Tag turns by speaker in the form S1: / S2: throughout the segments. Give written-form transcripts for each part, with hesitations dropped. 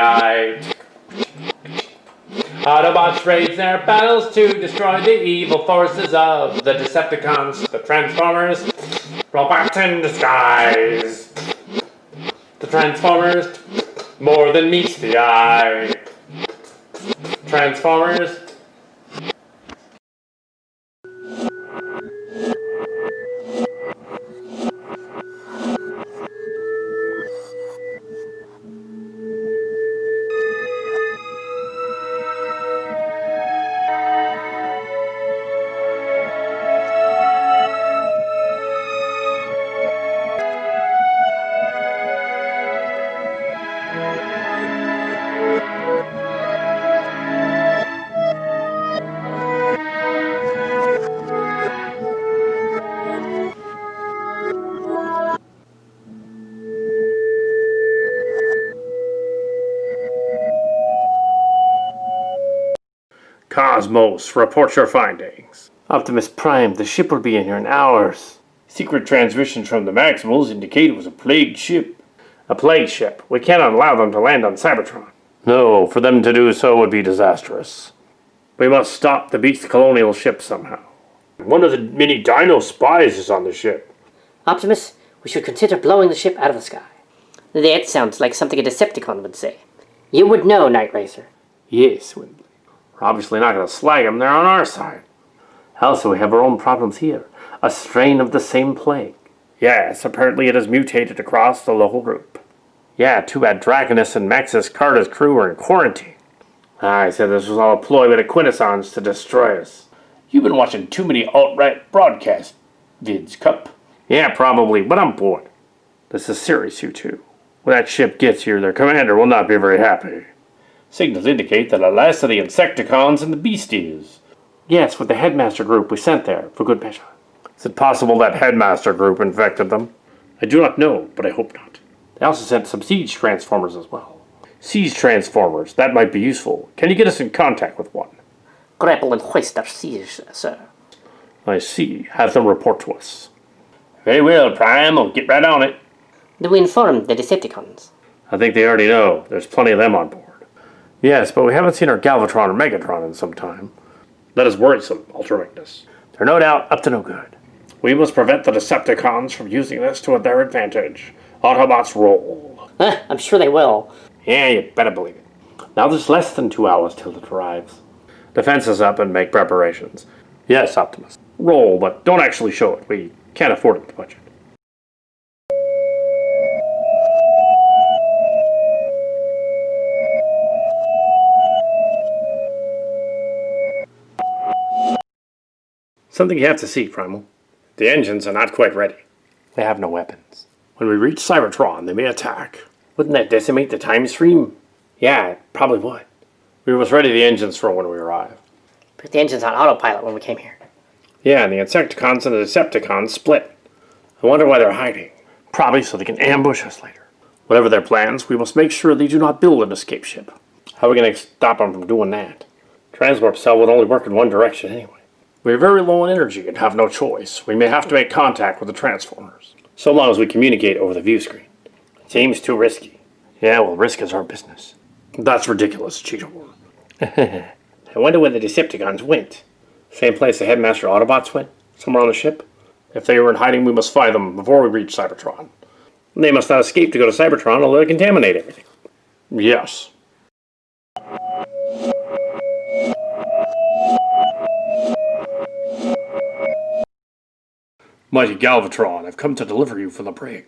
S1: eye. Autobots rage their battles to destroy the evil forces of the Decepticons, the Transformers, robots in disguise. The Transformers, more than meets the eye. Transformers.
S2: Cosmos, report your findings.
S3: Optimus Prime, the ship will be in here in hours.
S2: Secret transmissions from the Maximals indicate it was a plagued ship.
S3: A plague ship. We cannot allow them to land on Cybertron.
S2: No, for them to do so would be disastrous.
S3: We must stop the Beast colonial ship somehow.
S2: One of the many Dino spies is on the ship.
S4: Optimus, we should consider blowing the ship out of the sky. That sounds like something a Decepticon would say. You would know, Night Racer.
S3: Yes, Windley. We're obviously not going to slag them. They're on our side. Also, we have our own problems here. A strain of the same plague.
S2: Yes, apparently it has mutated across the local group.
S3: Yeah, too bad Dragonus and Max's Carter's crew were in quarantine. I said this was all a ploy by the Quintessons to destroy us.
S2: You've been watching too many alt-right broadcast vids, Cup.
S3: Yeah, probably, but I'm bored. This is serious, you two. When that ship gets here, their commander will not be very happy.
S2: Signals indicate that the last of the Insecticons and the Beasties.
S3: Yes, with the headmaster group we sent there, for good measure.
S2: Is it possible that headmaster group infected them?
S3: I do not know, but I hope not. They also sent some siege transformers as well.
S2: Siege transformers, that might be useful. Can you get us in contact with one?
S4: Grapple and hoist our siege, sir.
S3: I see. Have them report to us.
S2: Very well, Prime. I'll get right on it.
S4: Do we inform the Decepticons?
S3: I think they already know. There's plenty of them on board. Yes, but we haven't seen our Galvatron or Megatron in some time.
S2: That is worrisome, Ultra Magnus.
S3: They're no doubt up to no good.
S2: We must prevent the Decepticons from using this to their advantage. Autobots roll.
S4: I'm sure they will.
S3: Yeah, you better believe it. Now there's less than 2 hours till it arrives. Defense is up and make preparations. Yes, Optimus.
S2: Roll, but don't actually show it. We can't afford it in the budget.
S3: Something you have to see, Primal.
S2: The engines are not quite ready.
S3: They have no weapons.
S2: When we reach Cybertron, they may attack.
S3: Wouldn't that decimate the time stream?
S2: Yeah, it probably would. We must ready the engines for when we arrive.
S4: Put the engines on autopilot when we came here.
S2: Yeah, and the Insecticons and the Decepticons split. I wonder why they're hiding.
S3: Probably so they can ambush us later.
S2: Whatever their plans, we must make sure they do not build an escape ship.
S3: How are we going to stop them from doing that?
S2: Transwarp cell would only work in one direction anyway. We're very low on energy and have no choice. We may have to make contact with the Transformers. So long as we communicate over the view screen.
S3: It seems too risky.
S2: Yeah, well, risk is our business. That's ridiculous, Cheetor.
S3: I wonder where the Decepticons went.
S2: Same place the Headmaster Autobots went? Somewhere on the ship? If they were in hiding, we must find them before we reach Cybertron. They must not escape to go to Cybertron, or they'll contaminate everything. Yes. Mighty Galvatron, I've come to deliver you from the brig.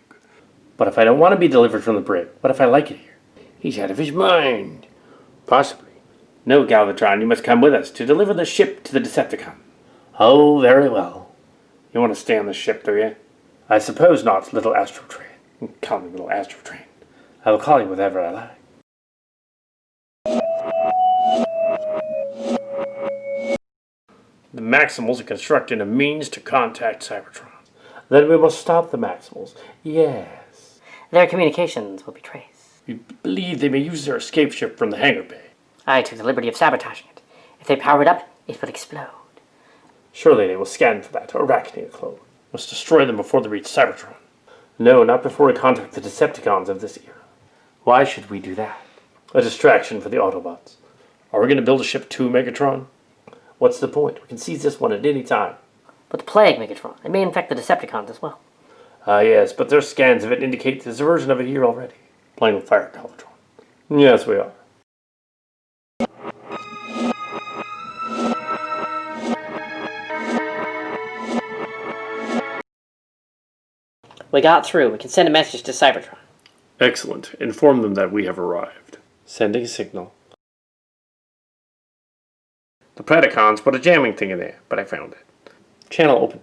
S3: But if I don't want to be delivered from the brig, what if I like it here?
S2: He's out of his mind.
S3: Possibly. No, Galvatron, you must come with us to deliver the ship to the Decepticon.
S2: Oh, very well. You want to stay on the ship, do you?
S3: I suppose not, little Astro Train.
S2: Call me little Astro Train.
S3: I will call you whatever I like.
S2: The Maximals are constructing a means to contact Cybertron.
S3: Then we must stop the Maximals. Yes.
S4: Their communications will be traced.
S2: You believe they may use their escape ship from the hangar bay?
S4: I took the liberty of sabotaging it. If they power it up, it will explode.
S2: Surely they will scan for that, arachnid clone. Must destroy them before they reach Cybertron.
S3: No, not before we contact the Decepticons of this era. Why should we do that?
S2: A distraction for the Autobots. Are we going to build a ship to Megatron? What's the point? We can seize this one at any time.
S4: But the plague, Megatron, it may infect the Decepticons as well.
S2: Yes, but their scans of it indicate there's a version of it here already. Playing with fire, Galvatron. Yes, we are.
S4: We got through. We can send a message to Cybertron.
S2: Excellent. Inform them that we have arrived. Sending a signal. The Predacons put a jamming thing in there, but I found it. Channel open.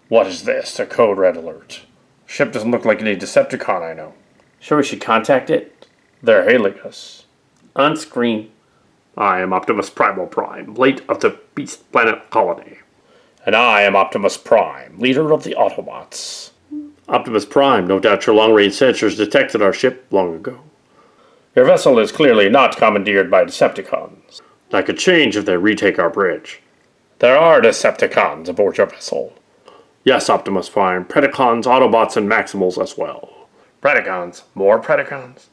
S2: What is this? A code red alert. Ship doesn't look like any Decepticon I know. Sure we should contact it? They're hailing us. On screen. I am Optimus Primal Prime, late of the Beast Planet Colony. And I am Optimus Prime, leader of the Autobots. Optimus Prime, no doubt your long-range sensors detected our ship long ago. Your vessel is clearly not commandeered by Decepticons. I could change if they retake our bridge. There are Decepticons aboard your vessel. Yes, Optimus Prime, Predacons, Autobots, and Maximals as well. Predacons? More Predacons?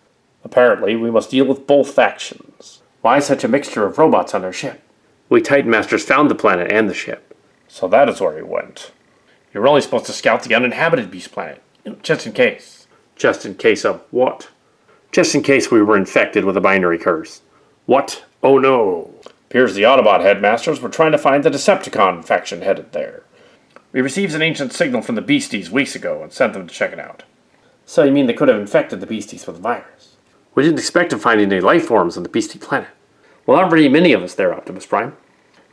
S2: Apparently, we must deal with both factions. Why such a mixture of robots on our ship? We Titan Masters found the planet and the ship. So that is where we went. You were only supposed to scout the uninhabited beast planet. Just in case. Just in case of what? Just in case we were infected with a binary curse. What? Oh no. Appears the Autobot headmasters were trying to find the Decepticon faction headed there. We received an ancient signal from the Beasties weeks ago and sent them to check it out. So you mean they could have infected the Beasties with a virus? We didn't expect to find any life forms on the Beastie planet. Well, aren't very many of us there, Optimus Prime.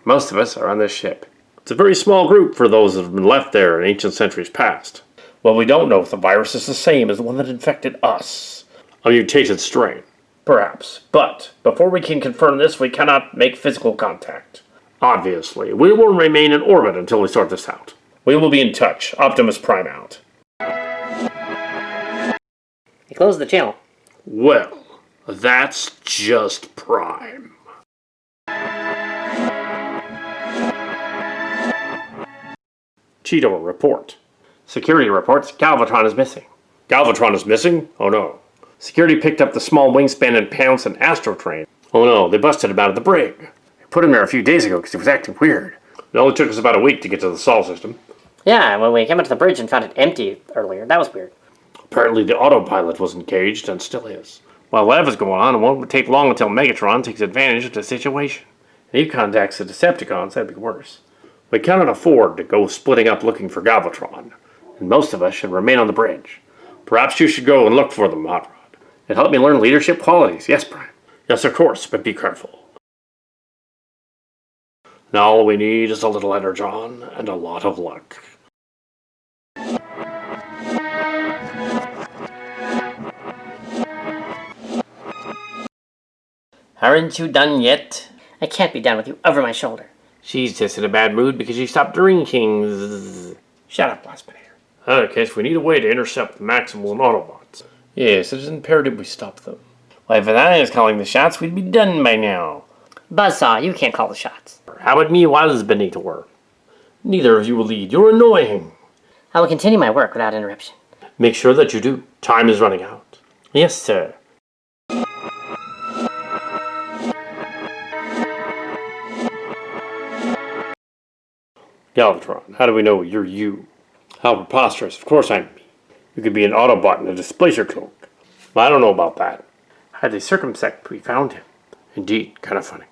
S2: Most of us are on this ship. It's a very small group for those that have been left there in ancient centuries past. Well, we don't know if the virus is the same as the one that infected us. A mutated strain. Perhaps. But before we can confirm this, we cannot make physical contact. Obviously. We will remain in orbit until we sort this out. We will be in touch. Optimus Prime out.
S4: He closed the channel.
S2: Well, that's just Prime. Cheeto report. Security reports Galvatron is missing. Galvatron is missing? Oh no. Security picked up the small wingspan and Pounce and Astro train. Oh no, they busted him out of the brig. They put him there a few days ago because he was acting weird. It only took us about a week to get to the Sol system.
S4: Yeah, when we came up to the bridge and found it empty earlier, that was weird.
S2: Apparently the autopilot was engaged and still is. While that was going on, it won't take long until Megatron takes advantage of the situation. And he contacts the Decepticons, that'd be worse. We cannot afford to go splitting up looking for Galvatron, and most of us should remain on the bridge. Perhaps you should go and look for them, Hot Rod. It helped me learn leadership qualities. Yes, Prime. Yes, of course, but be careful. Now all we need is a little energon and a lot of luck.
S3: Aren't you done yet?
S4: I can't be down with you over my shoulder.
S3: She's just in a bad mood because she stopped drinking.
S2: Shut up, Blast Banana. Okay, so we need a way to intercept the Maximals and Autobots. Yes, it is imperative we stop them.
S3: Well, if I was calling the shots, we'd be done by now.
S4: Buzz Saw, you can't call the shots.
S3: How about me was Benito?
S2: Neither of you will lead. You're annoying.
S4: I will continue my work without interruption.
S2: Make sure that you do. Time is running out.
S3: Yes, sir.
S2: Galvatron, how do we know you're you? How preposterous. Of course I'm me. You could be an Autobot in a displacer cloak. Well, I don't know about that.
S3: Had they circumspect, we found him.
S2: Indeed, kind of funny.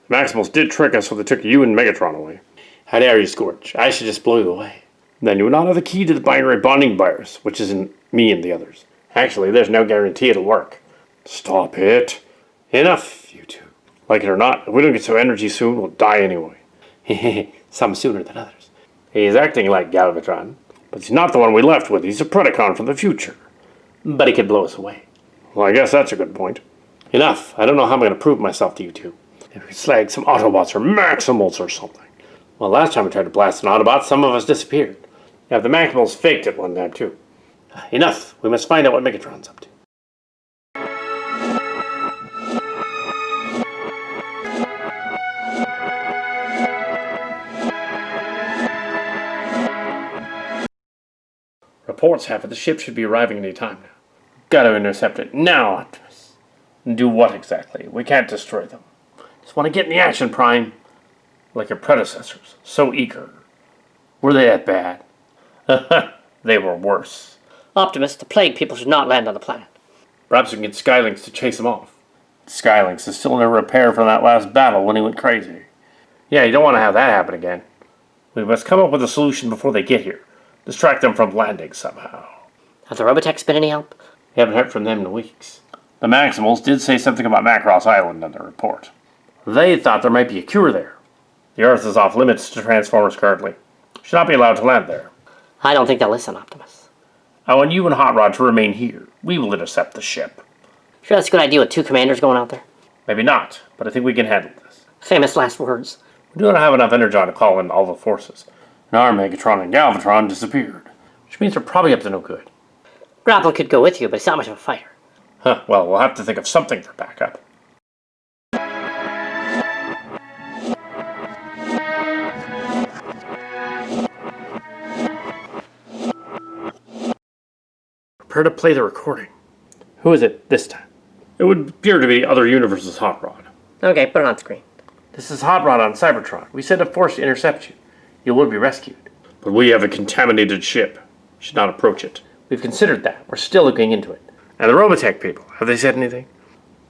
S2: The Maximals did trick us, so they took you and Megatron away. How dare you, Scorch? I should just blow you away. Then you would not have the key to the binary bonding virus, which is in me and the others. Actually, there's no guarantee it'll work. Stop it. Enough, you two. Like it or not, if we don't get some energy soon, we'll die anyway.
S3: Some sooner than others.
S2: He's acting like Galvatron, but he's not the one we left with. He's a Predacon from the future.
S3: But he could blow us away.
S2: Well, I guess that's a good point. Enough. I don't know how I'm going to prove myself to you two. If we slag some Autobots or Maximals or something. Well, last time we tried to blast an Autobot, some of us disappeared. Yeah, the Maximals faked it one time too. Enough. We must find out what Megatron's up to. Reports have it the ship should be arriving any time now. Gotta intercept it now, Optimus. And do what exactly? We can't destroy them. Just want to get in the action, Prime. Like your predecessors. So eager. Were they that bad? They were worse.
S4: Optimus, the plague people should not land on the planet.
S2: Perhaps we can get Skylynx to chase them off. Skylynx is still in repair from that last battle when he went crazy. Yeah, you don't want to have that happen again. We must come up with a solution before they get here. Distract them from landing somehow.
S4: Have the Robotechs been any help?
S2: We haven't heard from them in weeks. The Maximals did say something about Macross Island in their report. They thought there might be a cure there. The Earth is off limits to Transformers currently. Should not be allowed to land there.
S4: I don't think they'll listen, Optimus.
S2: I want you and Hot Rod to remain here. We will intercept the ship.
S4: Sure that's a good idea with 2 commanders going out there?
S2: Maybe not, but I think we can handle this.
S4: Famous last words.
S2: We do not have enough energy to call in all the forces. And our Megatron and Galvatron disappeared. Which means they're probably up to no good.
S4: Grapple could go with you, but he's not much of a fighter.
S2: Huh, well, we'll have to think of something for backup. Prepare to play the recording. Who is it this time? It would appear to be other universe's Hot Rod.
S4: Okay, put it on screen.
S2: This is Hot Rod on Cybertron. We sent a force to intercept you. You will be rescued. But we have a contaminated ship. Should not approach it. We've considered that. We're still looking into it. And the Robotech people, have they said anything?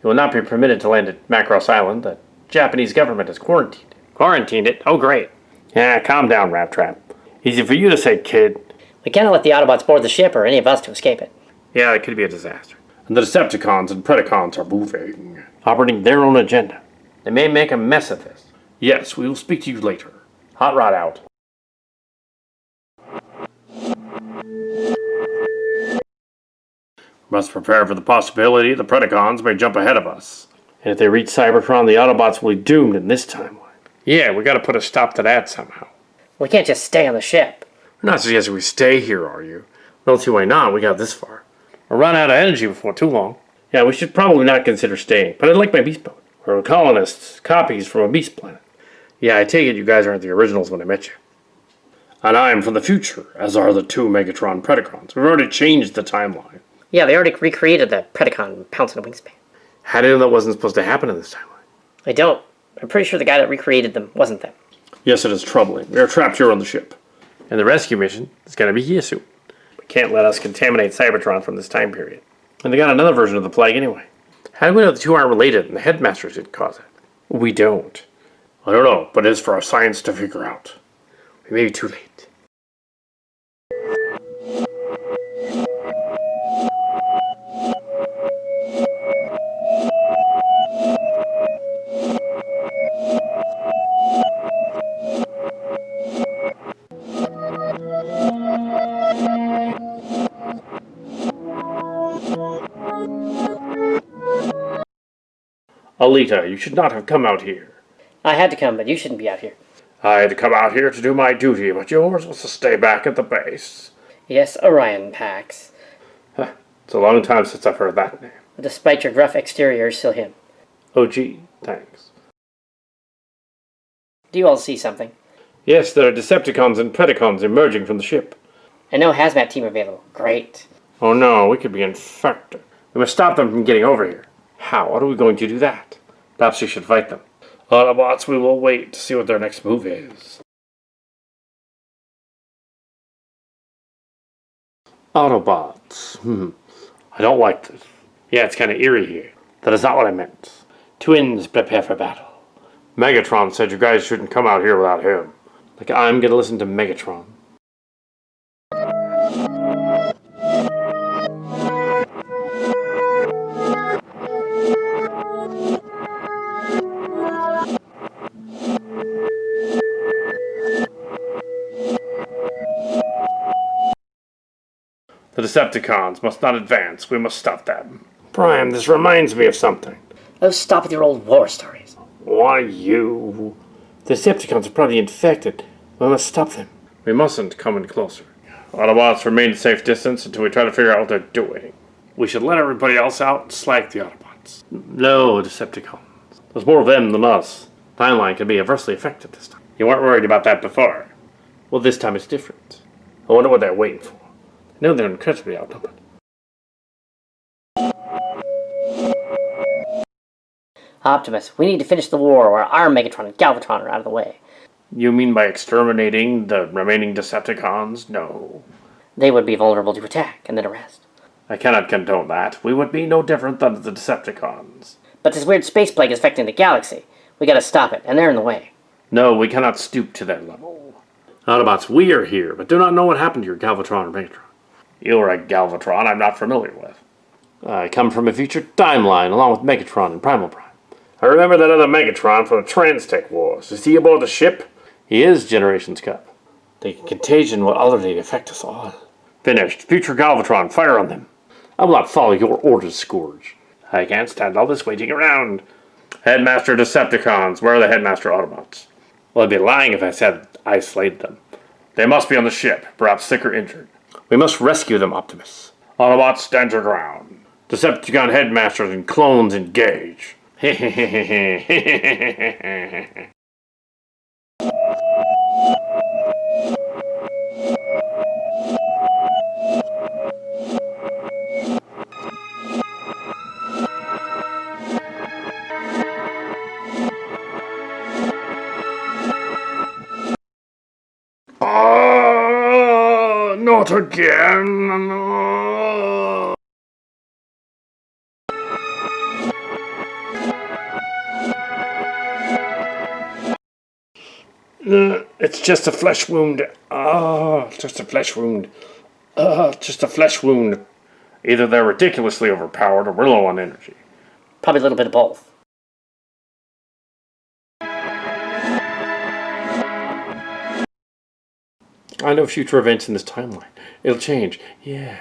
S2: You will not be permitted to land at Macross Island. The Japanese government has quarantined it.
S3: Quarantined it? Oh, great.
S2: Yeah, calm down, Rat Trap. Easy for you to say, kid.
S4: We cannot let the Autobots board the ship or any of us to escape it.
S2: Yeah, it could be a disaster. And the Decepticons and Predacons are moving, operating their own agenda. They may make a mess of this. Yes, we will speak to you later. Hot Rod out. We must prepare for the possibility the Predacons may jump ahead of us. And if they reach Cybertron, the Autobots will be doomed in this timeline. Yeah, we gotta put a stop to that somehow.
S4: We can't just stay on the ship.
S2: You're not suggesting we stay here, are you? Don't see why not. We got this far. We'll run out of energy before too long. Yeah, we should probably not consider staying, but I like my beast boat. We're colonists, copies from a beast planet. Yeah, I take it you guys aren't the originals when I met you. And I'm from the future, as are the 2 Megatron Predacons. We've already changed the timeline.
S4: Yeah, they already recreated the Predacon Pounce and Wingspan.
S2: How do you know that wasn't supposed to happen in this timeline?
S4: I don't. I'm pretty sure the guy that recreated them wasn't them.
S2: Yes, it is troubling. We are trapped here on the ship. And the rescue mission is going to be here soon. We can't let us contaminate Cybertron from this time period. And they got another version of the plague anyway. How do we know the 2 aren't related and the headmasters didn't cause it? We don't. I don't know, but it is for our science to figure out. We may be too late. Alita, you should not have come out here.
S4: I had to come, but you shouldn't be out here.
S2: I had to come out here to do my duty, but yours was to stay back at the base.
S4: Yes, Orion Pax.
S2: It's a long time since I've heard that name.
S4: Despite your gruff exterior, still him.
S2: Oh, gee, thanks.
S4: Do you all see something?
S2: Yes, there are Decepticons and Predacons emerging from the ship.
S4: And no hazmat team available. Great.
S2: Oh no, we could be infected. We must stop them from getting over here. How? What are we going to do that? Perhaps we should fight them. Autobots, we will wait to see what their next move is. Autobots. I don't like this. Yeah, it's kind of eerie here. That is not what I meant. Twins, prepare for battle. Megatron said you guys shouldn't come out here without him. Like I'm gonna listen to Megatron. The Decepticons must not advance. We must stop them. Prime, this reminds me of something.
S4: Oh, stop with your old war stories.
S2: Why, you? The Decepticons are probably infected. We must stop them. We mustn't come in closer. Autobots remain at safe distance until we try to figure out what they're doing. We should let everybody else out and slag the Autobots. No, Decepticons. There's more of them than us. Timeline can be adversely affected this time. You weren't worried about that before. Well, this time it's different. I wonder what they're waiting for. No, they're incredibly outnumbered.
S4: Optimus, we need to finish the war or our Megatron and Galvatron are out of the way.
S2: You mean by exterminating the remaining Decepticons? No.
S4: They would be vulnerable to attack and then arrest.
S2: I cannot condone that. We would be no different than the Decepticons.
S4: But this weird space plague is affecting the galaxy. We gotta stop it, and they're in the way.
S2: No, we cannot stoop to their level. Autobots, we are here, but do not know what happened to your Galvatron or Megatron. You're a Galvatron I'm not familiar with. I come from a future timeline along with Megatron and Primal Prime. I remember that other Megatron from the Transtech Wars. Is he aboard the ship? He is Generations Cup. The contagion will utterly affect us all. Finished. Future Galvatron, fire on them. I will not follow your orders, Scourge. I can't stand all this waiting around. Headmaster Decepticons, where are the Headmaster Autobots? Well, I'd be lying if I said I slayed them. They must be on the ship, perhaps sick or injured. We must rescue them, Optimus. Autobots, stand your ground. Decepticon Headmasters and clones engage. Not again. It's just a flesh wound. Just a flesh wound. Just a flesh wound. Either they're ridiculously overpowered or we're low on energy.
S4: Probably a little bit of both.
S2: I know future events in this timeline. It'll change. Yeah.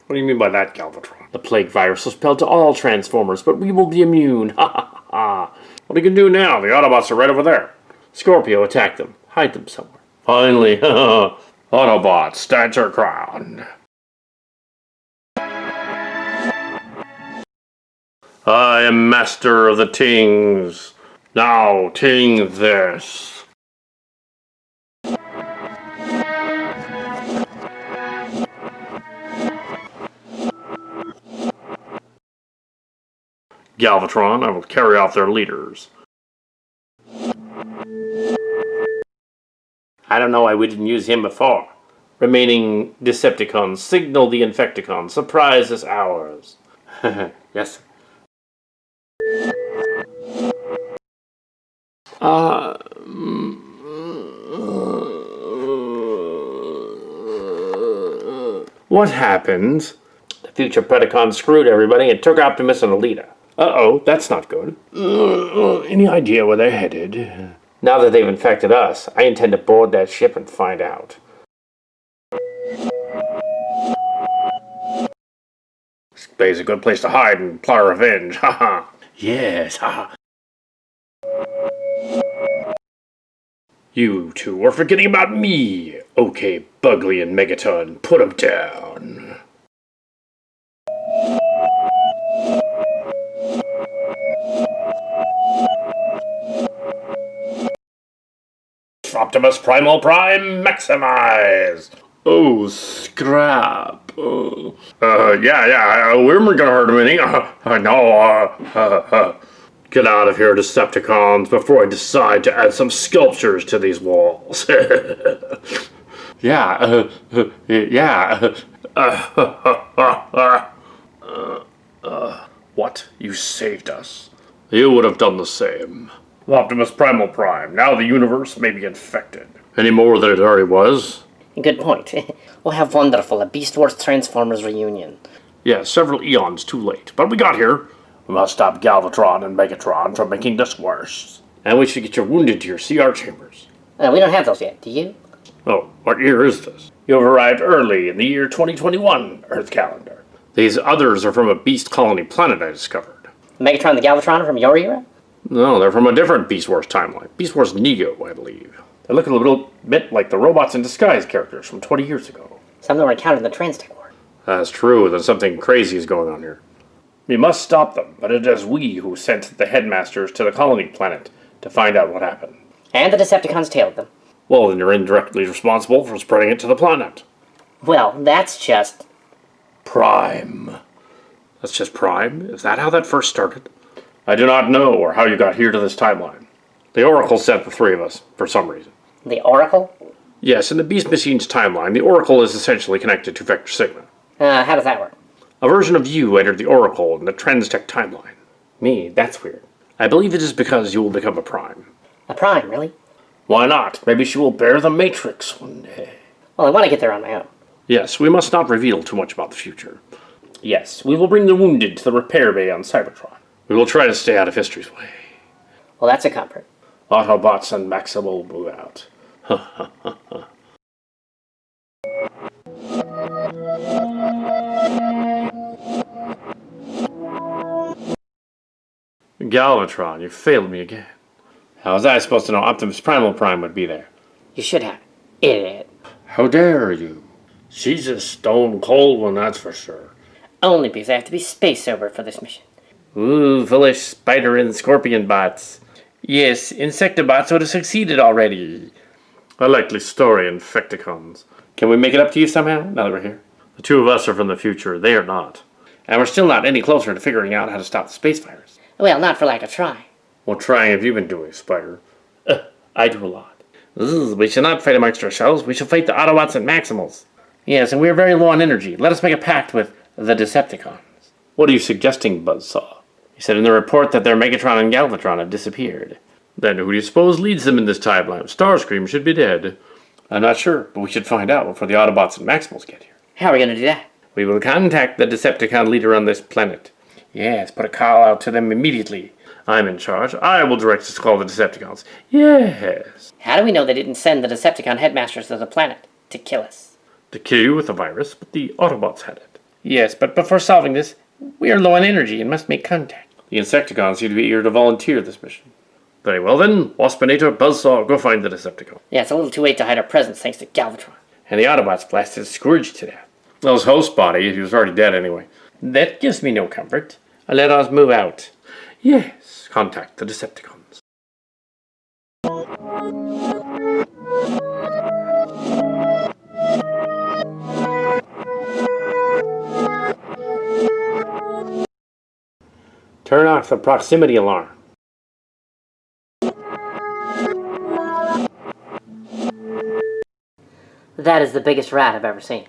S2: What do you mean by that, Galvatron? The plague virus will spread to all Transformers, but we will be immune. Ha ha ha. What are you going to do now? The Autobots are right over there. Scorpio, attack them. Hide them somewhere. Finally. Autobots, stand your ground. I am master of the Tings. Now, ting this. Galvatron, I will carry off their leaders. I don't know why we didn't use him before. Remaining Decepticons, signal the Insecticons. Surprise is ours. Yes. What happened? The future Predacons screwed everybody and took Optimus and Alita. Uh-oh, that's not good. Any idea where they're headed? Now that they've infected us, I intend to board that ship and find out. This bay's a good place to hide and plot revenge, haha. Yes, haha. You two are forgetting about me. Okay, Bugley and Megaton, put 'em down. Optimus Primal Prime, maximize! Oh, scrap. Yeah, we're gonna hurt him, any? No, Get out of here, Decepticons, before I decide to add some sculptures to these walls. Yeah. What? You saved us. You would have done the same. Optimus Primal Prime, now the universe may be infected. Any more than it already was?
S4: Good point. We'll have wonderful a Beast Wars Transformers reunion.
S2: Yeah, several eons too late, but we got here. We must stop Galvatron and Megatron from making this worse. And we should get you wounded to your CR chambers.
S4: We don't have those yet, do you?
S2: Oh, what year is this? You have arrived early in the year 2021, Earth calendar. These others are from a beast colony planet I discovered.
S4: Megatron and the Galvatron are from your era?
S2: No, they're from a different Beast Wars timeline. Beast Wars Neo, I believe. They look a little bit like the Robots in Disguise characters from 20 years ago.
S4: Some of them were encountered in the Transtech War.
S2: That's true, then something crazy is going on here. We must stop them, but it is we who sent the headmasters to the colony planet to find out what happened.
S4: And the Decepticons tailed them.
S2: Well, then you're indirectly responsible for spreading it to the planet.
S4: Well, that's just...
S2: Prime. That's just Prime? Is that how that first started? I do not know, or how you got here to this timeline. The Oracle sent the three of us, for some reason.
S4: The Oracle?
S2: Yes, in the Beast Machine's timeline, the Oracle is essentially connected to Vector Sigma.
S4: How does that work?
S2: A version of you entered the Oracle in the Transtech timeline.
S3: Me? That's weird.
S2: I believe it is because you will become a Prime.
S4: A Prime, really?
S2: Why not? Maybe she will bear the Matrix one day.
S4: Well, I want to get there on my own.
S2: Yes, we must not reveal too much about the future.
S3: Yes, we will bring the wounded to the repair bay on Cybertron.
S2: We will try to stay out of history's way.
S4: Well, that's a comfort.
S2: Autobots and Maximals move out. Galvatron, you failed me again.
S3: How was I supposed to know Optimus Primal Prime would be there?
S4: You should have. Idiot.
S2: How dare you? She's a stone cold one, that's for sure.
S4: Only because I have to be space sober for this mission.
S3: Ooh, foolish spider and scorpion bots. Yes, Insectibots would have succeeded already.
S2: A likely story, Insecticons.
S3: Can we make it up to you somehow, now that we're here?
S2: The two of us are from the future, they are not.
S3: And we're still not any closer to figuring out how to stop the space virus.
S4: Well, not for lack of trying.
S2: What trying have you been doing, Spider?
S3: I do a lot. We shall not fight amongst ourselves. We shall fight the Autobots and Maximals. Yes, and we are very low on energy. Let us make a pact with the Decepticons.
S2: What are you suggesting, Buzz Saw?
S3: He said in the report that their Megatron and Galvatron have disappeared.
S2: Then who do you suppose leads them in this timeline? Starscream should be dead.
S3: I'm not sure, but we should find out before the Autobots and Maximals get here.
S4: How are we going to do that?
S3: We will contact the Decepticon leader on this planet. Yes, put a call out to them immediately.
S2: I'm in charge. I will direct us to call the Decepticons. Yes.
S4: How do we know they didn't send the Decepticon headmasters to the planet to kill us?
S2: To kill you with the virus, but the Autobots had it.
S3: Yes, but before solving this, we are low on energy and must make contact.
S2: The Insecticons seem to be eager to volunteer this mission. Very well then, Waspinator, Buzzsaw, go find the Decepticon.
S4: Yeah, it's a little too late to hide our presence thanks to Galvatron.
S3: And the Autobots blasted Scourge to death.
S2: Well, his host body, he was already dead anyway.
S3: That gives me no comfort. Let us move out.
S2: Yes, contact the Decepticons.
S3: Turn off the proximity alarm.
S4: That is the biggest rat I've ever seen.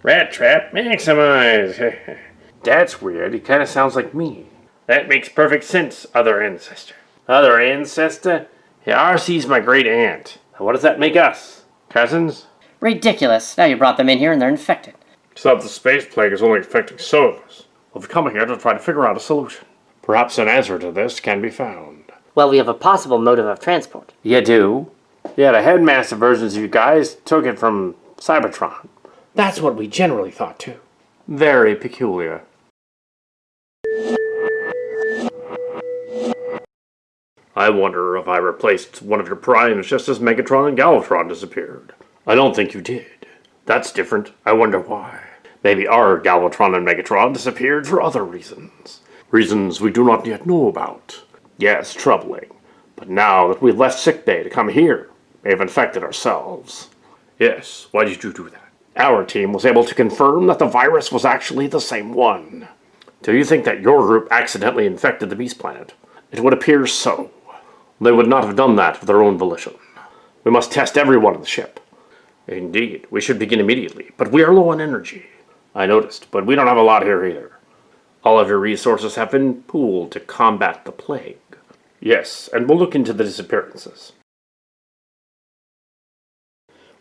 S3: Rat trap, maximize.
S2: That's weird, he kind of sounds like me.
S3: That makes perfect sense, other ancestor.
S2: Other ancestor? Yeah, RC's my great aunt.
S3: What does that make us?
S2: Cousins?
S4: Ridiculous. Now you brought them in here and they're infected.
S2: Except the space plague is only affecting some of us. We've come here to try to figure out a solution. Perhaps an answer to this can be found.
S4: Well, we have a possible motive of transport.
S3: You do?
S2: Yeah, the headmaster versions of you guys took it from Cybertron.
S3: That's what we generally thought too.
S2: Very peculiar. I wonder if I replaced one of your primes just as Megatron and Galvatron disappeared. I don't think you did. That's different. I wonder why. Maybe our Galvatron and Megatron disappeared for other reasons. Reasons we do not yet know about. Yes, troubling. But now that we've left sickbay to come here, we have infected ourselves. Yes, why did you do that? Our team was able to confirm that the virus was actually the same one. Do you think that your group accidentally infected the Beast Planet? It would appear so. They would not have done that of their own volition. We must test everyone on the ship. Indeed, we should begin immediately, but we are low on energy. I noticed, but we don't have a lot here either. All of your resources have been pooled to combat the plague. Yes, and we'll look into the disappearances.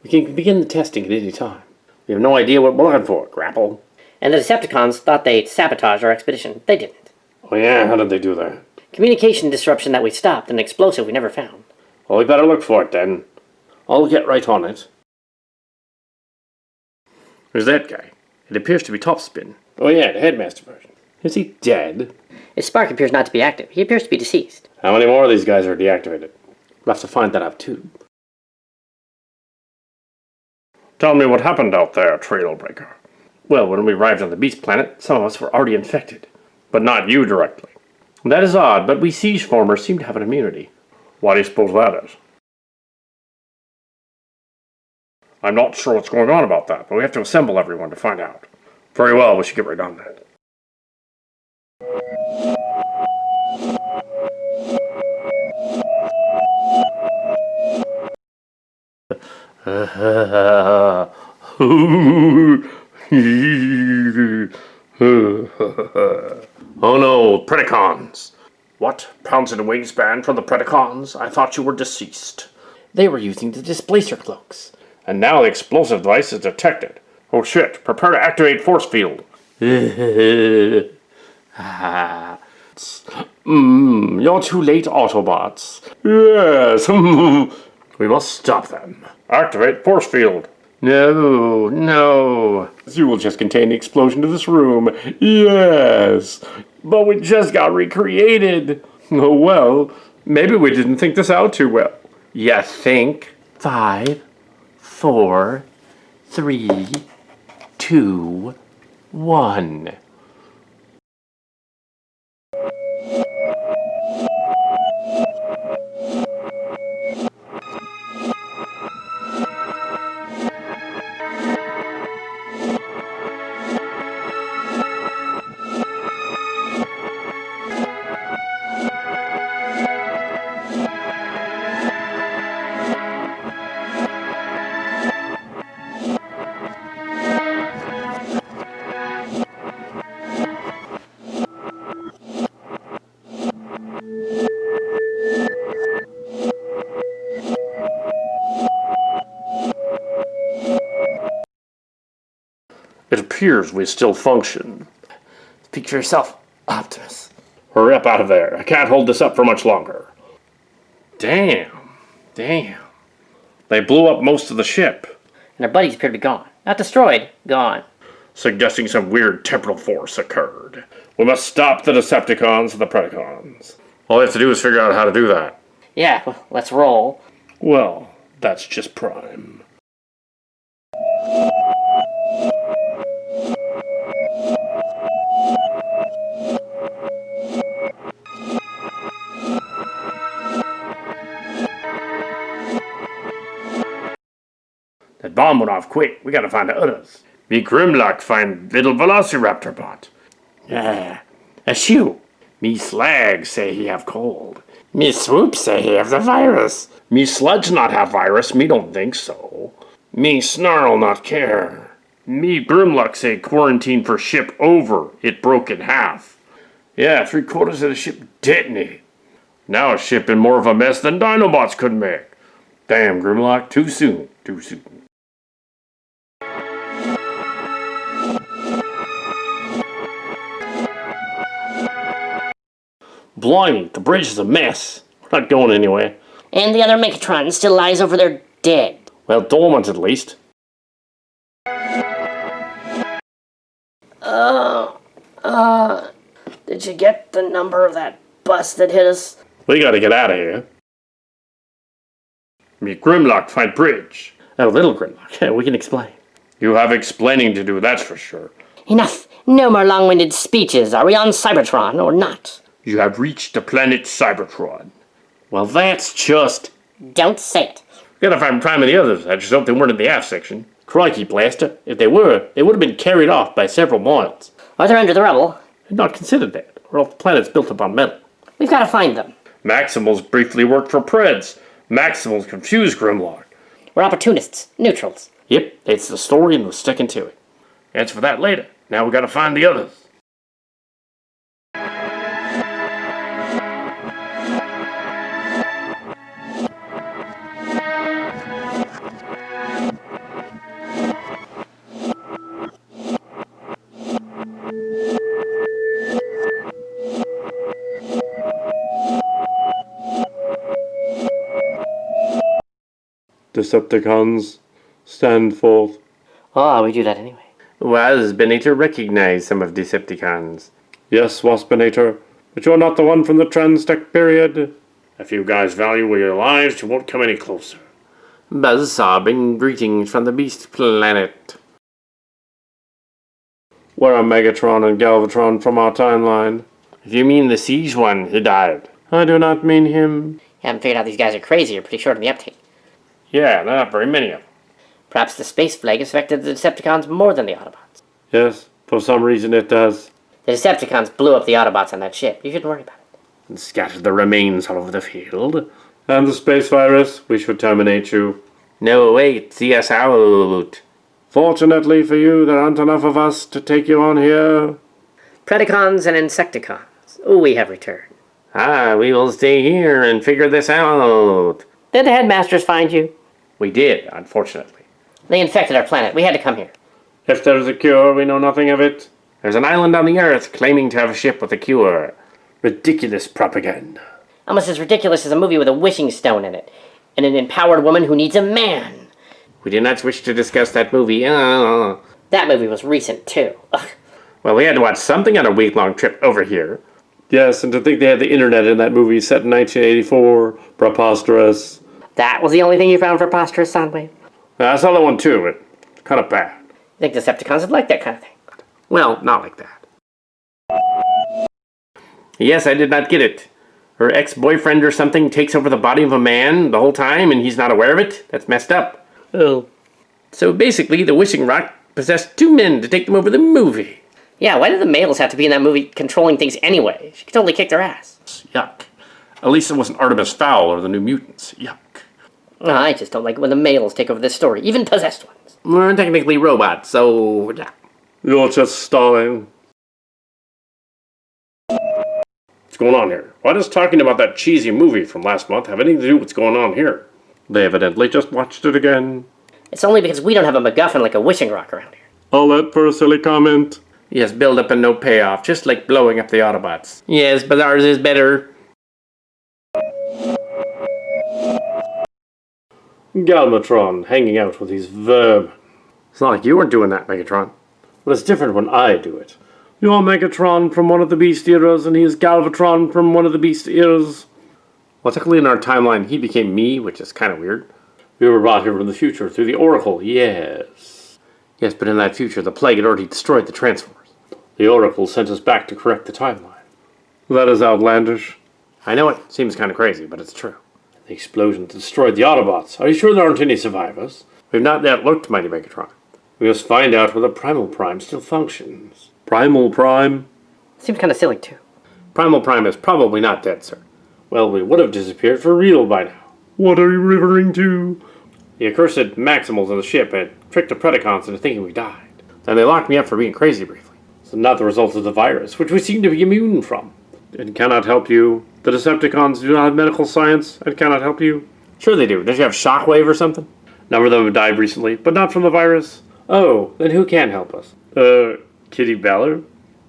S3: We can begin the testing at any time. We have no idea what we're looking for, Grapple.
S4: And the Decepticons thought they'd sabotage our expedition. They didn't.
S2: Oh yeah, how did they do that?
S4: Communication disruption that we stopped and an explosive we never found.
S2: Well, we better look for it then. I'll get right on it. Who's that guy? It appears to be Topspin.
S3: Oh yeah, the headmaster version.
S2: Is he dead?
S4: His spark appears not to be active. He appears to be deceased.
S2: How many more of these guys are deactivated? We'll have to find that out too. Tell me what happened out there, Trailbreaker. Well, when we arrived on the Beast Planet, some of us were already infected. But not you directly. That is odd, but we siege formers seem to have an immunity. Why do you suppose that is? I'm not sure what's going on about that, but we have to assemble everyone to find out. Very well, we should get right on that. Oh no, Predacons! What? Pounce and Wingspan from the Predacons? I thought you were deceased.
S3: They were using the displacer cloaks.
S2: And now the explosive device is detected. Oh shit, prepare to activate force field. You're too late, Autobots. Yes, we must stop them. Activate force field. No, no. You will just contain the explosion of this room. Yes. But we just got recreated. Oh well, maybe we didn't think this out too well. You think?
S3: 5, 4, 3, 2, 1.
S2: It appears we still function.
S3: Speak for yourself, Optimus.
S2: Hurry up out of there. I can't hold this up for much longer. Damn. They blew up most of the ship,
S4: And our buddies appear to be gone. Not destroyed, gone.
S2: suggesting some weird temporal force occurred. We must stop the Decepticons and the Predacons. All we have to do is figure out how to do that.
S4: Yeah, well, let's roll.
S2: Well, that's just Prime. That bomb went off quick. We gotta find the others. Me Grimlock find little Velociraptor bot. Yeah, eschew. Me Slag say he have cold. Me Swoop say he have the virus. Me Sludge not have virus. Me don't think so. Me Snarl not care. Me Grimlock say quarantine for ship over. It broke in half. Yeah, 3/4 of the ship detonated. Now a ship in more of a mess than Dinobots could make. Damn, Grimlock, too soon. Blimey, the bridge is a mess. We're not going anywhere.
S4: And the other Megatron still lies over there dead.
S2: Well, dormant at least.
S4: Did you get the number of that bus that hit us?
S2: We gotta get out of here. Me Grimlock find bridge.
S3: Oh, little Grimlock. We can explain.
S2: You have explaining to do, that's for sure.
S4: Enough. No more long-winded speeches. Are we on Cybertron or not?
S2: You have reached the planet Cybertron. Well, that's just...
S4: Don't say it.
S2: We gotta find Prime and the others. I just hope they weren't in the aft section. Crikey, Blaster. If they were, they would have been carried off by several miles.
S4: Or they're under the rubble.
S2: I'd not considered that, or else the planet's built upon metal.
S4: We've got to find them.
S2: Maximals briefly worked for Preds. Maximals confused Grimlock.
S4: We're opportunists. Neutrals.
S2: Yep, it's the story and we're sticking to it. Answer for that later. Now we gotta find the others. Decepticons, stand forth.
S4: Oh, we do that anyway.
S3: Waspinator recognized some of Decepticons.
S2: Yes, Waspinator, but you're not the one from the Transtech period. If you guys value your lives, you won't come any closer.
S3: Buzz Saw bring greetings from the Beast Planet.
S2: Where are Megatron and Galvatron from our timeline?
S3: If you mean the Siege one, he died.
S2: I do not mean him.
S4: Haven't figured out these guys are crazy. You're pretty short on the uptake.
S2: Yeah, not very many of them.
S4: Perhaps the space flag has affected the Decepticons more than the Autobots.
S2: Yes, for some reason it does.
S4: The Decepticons blew up the Autobots on that ship. You shouldn't worry about it.
S2: And scattered the remains all over the field. And the space virus, we should terminate you.
S3: No, wait, see us out.
S2: Fortunately for you, there aren't enough of us to take you on here.
S4: Predacons and Insecticons. Oh, we have returned.
S3: We will stay here and figure this out.
S4: Did the headmasters find you?
S3: We did, unfortunately.
S4: They infected our planet. We had to come here.
S2: If there's a cure, we know nothing of it.
S3: There's an island on the Earth claiming to have a ship with a cure.
S2: Ridiculous propaganda.
S4: Almost as ridiculous as a movie with a wishing stone in it. And an empowered woman who needs a man.
S3: We do not wish to discuss that movie.
S4: That movie was recent, too. Ugh.
S3: Well, we had to watch something on a week-long trip over here.
S2: Yes, and to think they had the internet in that movie set in 1984. Preposterous.
S4: That was the only thing you found preposterous, Soundwave?
S2: I saw that one too, but it's kind of bad.
S4: I think Decepticons would like that kind of thing.
S3: Well, not like that. Yes, I did not get it. Her ex-boyfriend or something takes over the body of a man the whole time and he's not aware of it? That's messed up.
S4: Oh.
S3: So basically, the Wishing Rock possessed two men to take them over the movie.
S4: Yeah, why did the males have to be in that movie controlling things anyway? She could totally kick their ass.
S2: Yuck. At least it wasn't Artemis Fowl or the New Mutants. Yuck.
S4: Oh, I just don't like it when the males take over this story, even possessed ones.
S3: We're technically robots, so yeah.
S2: You're just stalling. What's going on here? Why does talking about that cheesy movie from last month have anything to do with what's going on here? They evidently just watched it again.
S4: It's only because we don't have a MacGuffin like a wishing rock around here.
S2: All that for a silly comment.
S3: Yes, build up and no payoff, just like blowing up the Autobots. Yes, but ours is better.
S2: Galvatron hanging out with these vermin.
S3: It's not like you weren't doing that, Megatron.
S2: But it's different when I do it. You're Megatron from one of the Beast eras, and he's Galvatron from one of the Beast eras.
S3: Well, technically in our timeline, he became me, which is kind of weird.
S2: We were brought here from the future through the Oracle, yes.
S3: Yes, but in that future, the plague had already destroyed the Transformers.
S2: The Oracle sent us back to correct the timeline. That is outlandish.
S3: I know it seems kind of crazy, but it's true.
S2: The explosion destroyed the Autobots. Are you sure there aren't any survivors?
S3: We've not yet looked, Mighty Megatron.
S2: We must find out whether Primal Prime still functions. Primal Prime?
S4: Seems kind of silly, too.
S3: Primal Prime is probably not dead, sir.
S2: Well, we would have disappeared for real by now. What are you referring to? The accursed Maximals on the ship had tricked the Predacons into thinking we died.
S3: Then they locked me up for being crazy briefly.
S2: So not the result of the virus, which we seem to be immune from. It cannot help you. The Decepticons do not have medical science and cannot help you.
S3: Sure they do. Don't you have Shockwave or something?
S2: A number of them have died recently, but not from the virus. Oh, then who can help us? Kitty Ballard?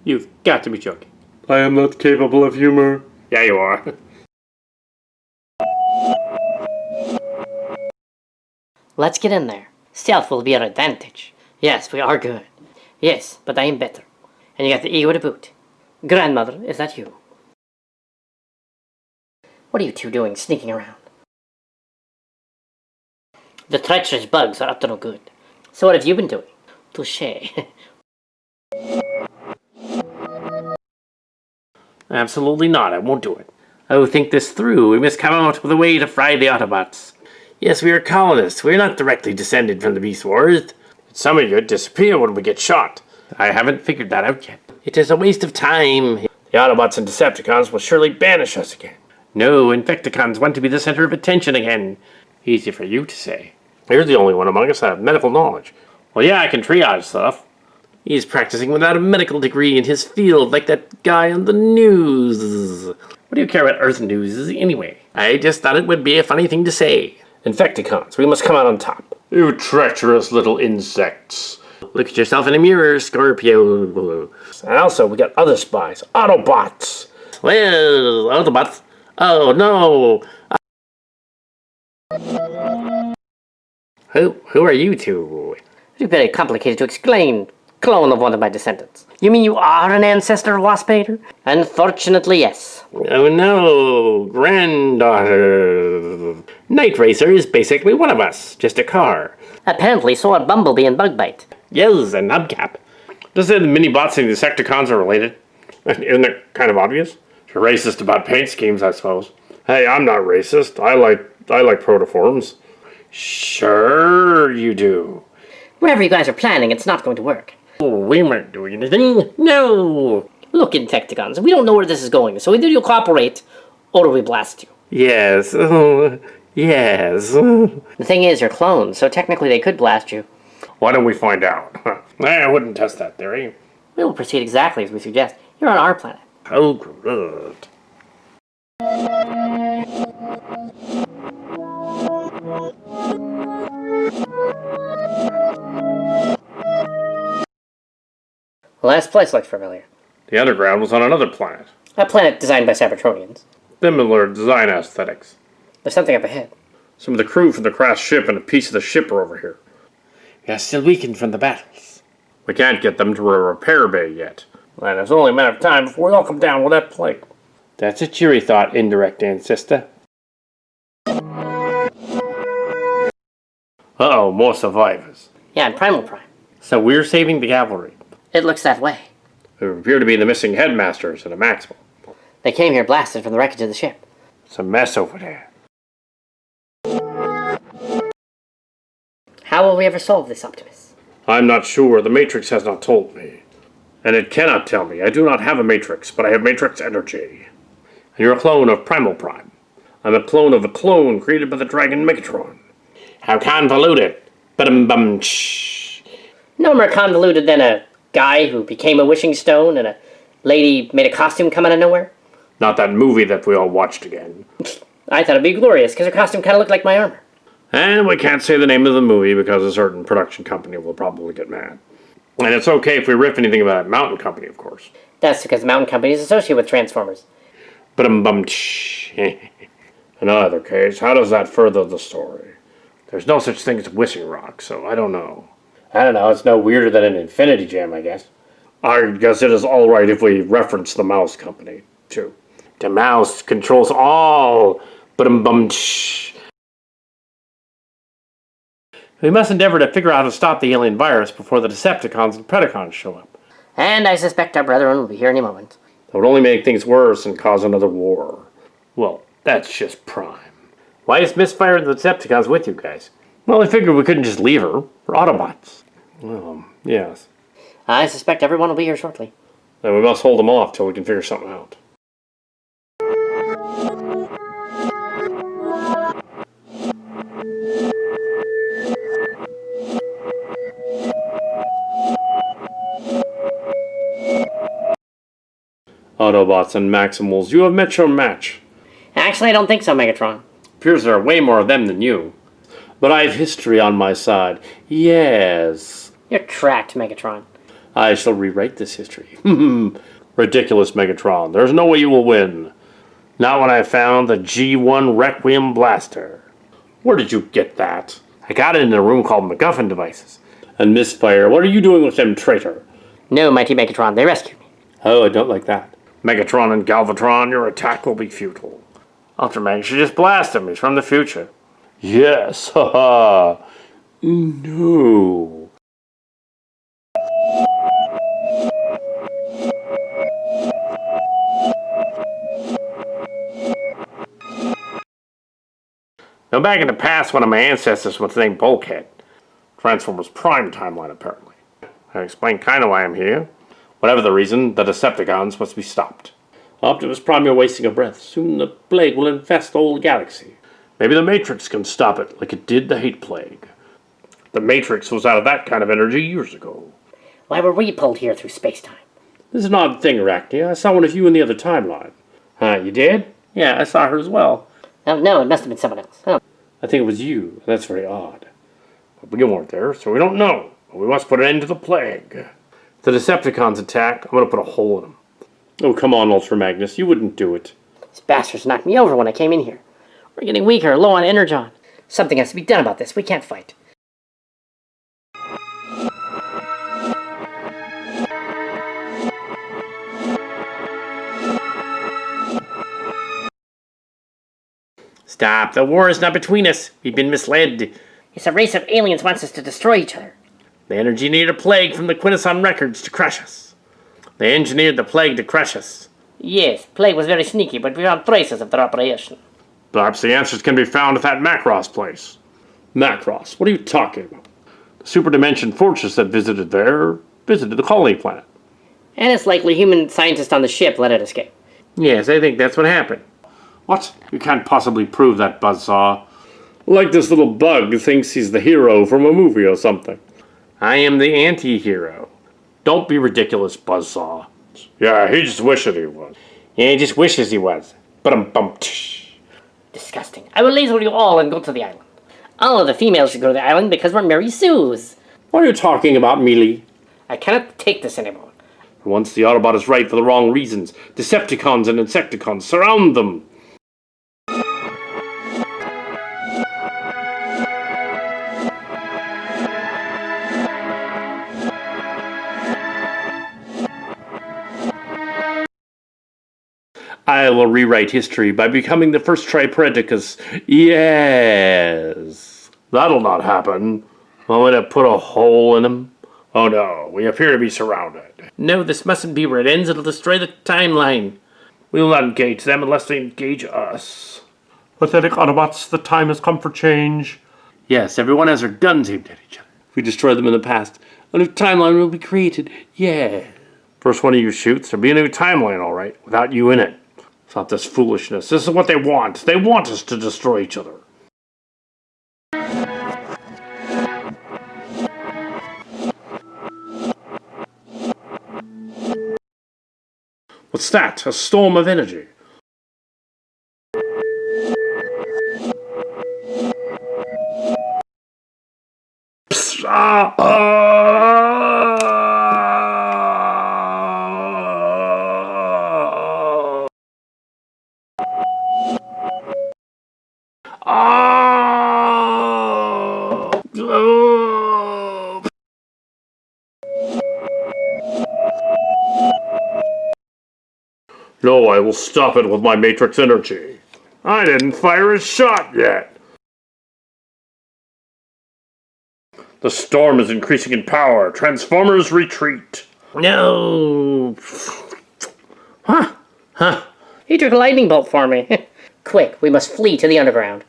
S3: You've got to be joking.
S2: I am not capable of humor.
S3: Yeah, you are.
S4: Let's get in there. Stealth will be our advantage. Yes, we are good. Yes, but I am better. And you got the ego to boot. Grandmother, is that you? What are you two doing sneaking around? The treacherous bugs are up to no good. So what have you been doing? Touché.
S3: Absolutely not. I won't do it. Oh, think this through. We must come out with a way to fry the Autobots. Yes, we are colonists. We are not directly descended from the Beast Wars. Some of you disappear when we get shot. I haven't figured that out yet. It is a waste of time. The Autobots and Decepticons will surely banish us again. No, Insecticons want to be the center of attention again. Easy for you to say. You're the only one among us that have medical knowledge. Well, yeah, I can triage stuff. He's practicing without a medical degree in his field, like that guy on the news. What do you care about Earth news anyway? I just thought it would be a funny thing to say. Insecticons, we must come out on top.
S2: You treacherous little insects.
S3: Look at yourself in a mirror, Scorpio.
S2: And also, we got other spies. Autobots.
S3: Well, Autobots. Oh, no. Who are you two?
S4: It's very complicated to explain. Clone of one of my descendants. You mean you are an ancestor of Waspader? Unfortunately, yes.
S3: Oh no, granddaughter. Night Racer is basically one of us, just a car.
S4: Apparently, so are Bumblebee and Bugbite.
S3: Yes, and Hubcap.
S2: Does say the mini-bots and the Insecticons are related? Isn't that kind of obvious? You're racist about paint schemes, I suppose. Hey, I'm not racist. I like protoforms.
S3: Sure you do.
S4: Whatever you guys are planning, it's not going to work.
S3: Oh, we weren't doing anything. No.
S4: Look, Insecticons, we don't know where this is going, so either you cooperate, or we blast you.
S3: Yes. Yes.
S4: The thing is, you're clones, so technically they could blast you.
S2: Why don't we find out? I wouldn't test that theory.
S4: We will proceed exactly as we suggest. You're on our planet.
S3: Oh, good.
S4: Well, this place looks familiar.
S2: The underground was on another planet.
S4: A planet designed by Cybertronians.
S2: Similar design aesthetics.
S4: There's something up ahead.
S2: Some of the crew from the crashed ship and a piece of the ship are over here.
S3: We are still weakened from the battles.
S2: We can't get them to a repair bay yet.
S3: And it's only a matter of time before we all come down with that plague. That's a cheery thought, indirect ancestor.
S2: Uh-oh, more survivors.
S4: Yeah, and Primal Prime.
S3: So we're saving the cavalry.
S4: It looks that way.
S2: There appear to be the missing headmasters and a Maximal.
S4: They came here blasted from the wreckage of the ship.
S3: It's a mess over there.
S4: How will we ever solve this, Optimus?
S2: I'm not sure. The Matrix has not told me. And it cannot tell me. I do not have a Matrix, but I have Matrix energy. And you're a clone of Primal Prime. I'm a clone of a clone created by the dragon Megatron.
S3: How convoluted. Ba-dum-bum-tsh.
S4: No more convoluted than a guy who became a wishing stone and a lady made a costume come out of nowhere.
S2: Not that movie that we all watched again.
S4: I thought it'd be glorious, because her costume kind of looked like my armor.
S2: And we can't say the name of the movie because a certain production company will probably get mad. And it's okay if we riff anything about Mountain Company, of course.
S4: That's because the Mountain Company is associated with Transformers.
S2: Ba-dum-bum-tsh. In either case, how does that further the story? There's no such thing as Wishing Rock, so I don't know.
S3: I don't know, it's no weirder than an Infinity Gem, I guess.
S2: I guess it is alright if we reference the Mouse Company, too.
S3: The mouse controls all. Ba-dum-bum-tsh. We must endeavor to figure out how to stop the alien virus before the Decepticons and Predacons show up.
S4: And I suspect our brethren will be here any moment.
S2: That would only make things worse and cause another war. Well, that's just Prime.
S3: Why is Misfire and the Decepticons with you guys?
S2: Well, I figured we couldn't just leave her. We're Autobots. Yes.
S4: I suspect everyone will be here shortly.
S2: Then we must hold them off till we can figure something out. Autobots and Maximals, you have met your match.
S4: Actually, I don't think so, Megatron.
S2: Appears there are way more of them than you. But I have history on my side. Yes.
S4: You're tracked, Megatron.
S2: I shall rewrite this history. Ridiculous, Megatron. There's no way you will win.
S3: Not when I found the G1 Requiem Blaster.
S2: Where did you get that?
S3: I got it in a room called MacGuffin Devices.
S2: And Misfire, what are you doing with them, traitor?
S4: No, mighty Megatron, they rescued me.
S2: Oh, I don't like that. Megatron and Galvatron, your attack will be futile.
S3: Ultraman should just blast him. He's from the future.
S2: Yes, haha. No.
S3: Now back in the past, one of my ancestors was named Bulkhead.
S2: Transformers Prime timeline, apparently.
S3: I explained kind of why I'm here.
S2: Whatever the reason, the Decepticons must be stopped. Optimus Prime, you're wasting a breath. Soon the plague will infest the whole galaxy. Maybe the Matrix can stop it, like it did the Hate Plague. The Matrix was out of that kind of energy years ago.
S4: Why were we pulled here through space-time?
S2: This is an odd thing, Arachne. I saw one of you in the other timeline.
S3: You did? Yeah, I saw her as well.
S4: Oh, no, it must have been someone else. Oh.
S2: I think it was you. That's very odd. But we weren't there, so we don't know. But we must put an end to the plague. If the Decepticons attack, I'm going to put a hole in them. Oh, come on, Ultra Magnus. You wouldn't do it.
S4: These bastards knocked me over when I came in here. We're getting weaker, low on energon. Something has to be done about this. We can't fight.
S3: Stop. The war is not between us. We've been misled.
S4: It's a race of aliens wants us to destroy each other.
S3: They engineered a plague from the Quintesson records to crush us. They engineered the plague to crush us.
S4: Yes, plague was very sneaky, but we found traces of their operation.
S2: Perhaps the answers can be found at that Macross place. Macross, what are you talking about? The super dimension fortress that visited the colony planet.
S4: And it's likely human scientists on the ship let it escape.
S3: Yes, I think that's what happened.
S2: What? You can't possibly prove that, Buzz Saw. Like this little bug thinks he's the hero from a movie or something.
S3: I am the anti-hero.
S2: Don't be ridiculous, Buzz Saw. Yeah, he just wishes he was.
S3: Yeah, he just wishes he was.
S2: Ba-dum-bum.
S4: Disgusting. I will laser you all and go to the island. All of the females should go to the island because we're Mary Sue's.
S2: What are you talking about, Mealy?
S4: I cannot take this anymore.
S2: Once the Autobot is right for the wrong reasons, Decepticons and Insecticons surround them. I will rewrite history by becoming the first Tripredacus. Yes. That'll not happen. I'm going to put a hole in him. Oh no, we appear to be surrounded.
S3: No, this mustn't be where it ends. It'll destroy the timeline.
S2: We will not engage them unless they engage us. Pathetic Autobots, the time has come for change. Yes, everyone has their guns aimed at each other. If we destroy them in the past, a new timeline will be created. Yeah. First one of you shoots, there'll be a new timeline, all right, without you in it. Stop this foolishness. This is what they want. They want us to destroy each other. What's that? A storm of energy. Psst, No, I will stop it with my matrix energy. I didn't fire a shot yet. The storm is increasing in power. Transformers retreat.
S3: No.
S4: He took a lightning bolt for me. Quick, we must flee to the underground.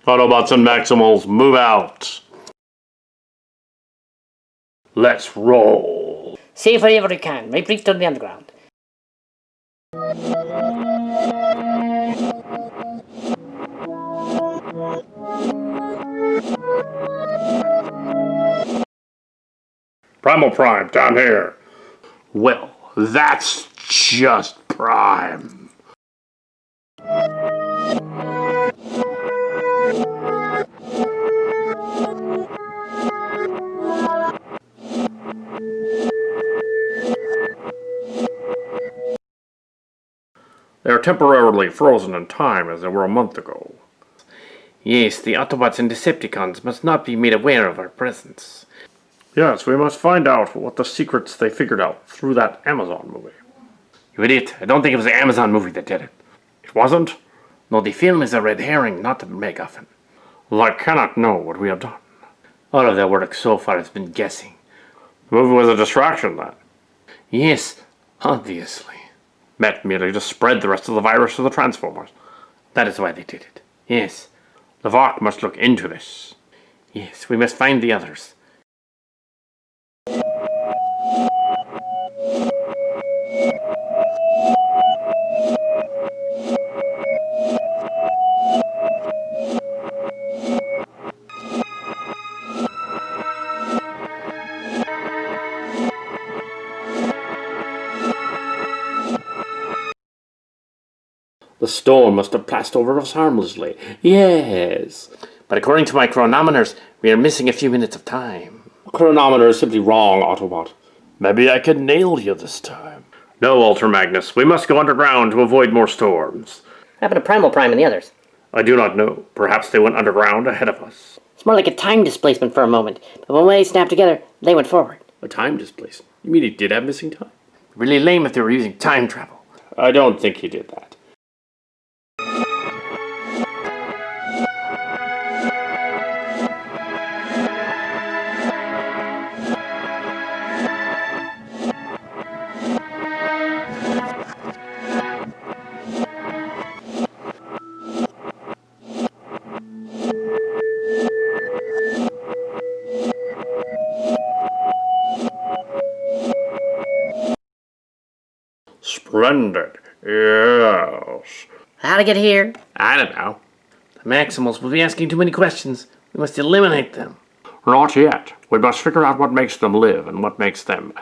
S2: Autobots and Maximals, move out. Let's roll.
S4: Save wherever you can. Retreat to the underground.
S2: Primal Prime, down here. Well, that's just Prime. They are temporarily frozen in time as they were a month ago.
S3: Yes, the Autobots and Decepticons must not be made aware of our presence.
S2: Yes, we must find out what the secrets they figured out through that Amazon movie.
S3: You idiot. I don't think it was the Amazon movie that did it.
S2: It wasn't?
S3: No, the film is a red herring, not a MacGuffin.
S2: Well, I cannot know what we have done.
S3: All of their work so far has been guessing.
S2: The movie was a distraction, then.
S3: Yes, obviously.
S2: Meant merely to spread the rest of the virus to the Transformers.
S3: That is why they did it. Yes.
S2: The VOC must look into this.
S3: Yes, we must find the others.
S2: The storm must have passed over us harmlessly. Yes.
S3: But according to my chronometers, we are missing a few minutes of time.
S2: The chronometer is simply wrong, Autobot. Maybe I can nail you this time. No, Ultra Magnus. We must go underground to avoid more storms.
S4: What happened to Primal Prime and the others?
S2: I do not know. Perhaps they went underground ahead of us.
S4: It's more like a time displacement for a moment, but when they snapped together, they went forward.
S2: A time displacement? You mean he did have missing time?
S3: Really lame if they were using time travel.
S2: I don't think he did that. Splendid. Yes.
S4: How'd I get here?
S3: I don't know. The Maximals will be asking too many questions. We must eliminate them.
S2: Not yet. We must figure out what makes them live and what makes them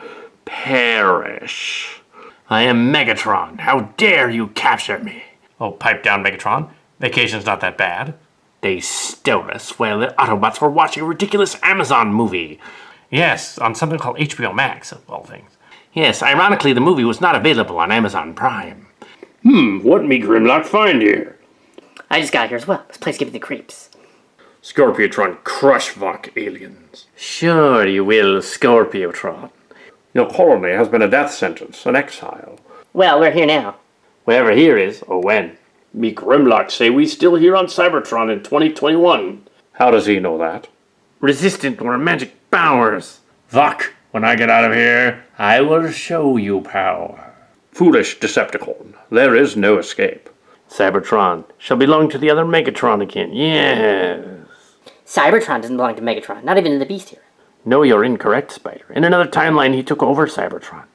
S2: perish.
S3: I am Megatron. How dare you capture me? Oh, pipe down, Megatron. Vacation's not that bad. They stole us while the Autobots were watching a ridiculous Amazon movie. Yes, on something called HBO Max, of all things. Yes, ironically, the movie was not available on Amazon Prime.
S2: What me Grimlock find here?
S4: I just got here as well. This place gives me the creeps.
S2: Scorpiotron crush Vok aliens.
S3: Sure you will, Scorpiotron.
S2: Your colony has been a death sentence, an exile.
S4: Well, we're here now.
S3: Wherever here is, or when.
S2: Me Grimlock say we still here on Cybertron in 2021. How does he know that?
S3: Resistant or magic powers. Vok, when I get out of here, I will show you power.
S2: Foolish Decepticon. There is no escape.
S3: Cybertron shall belong to the other Megatron again. Yes.
S4: Cybertron doesn't belong to Megatron, not even in the Beast era.
S3: No, you're incorrect, Spider. In another timeline, he took over Cybertron.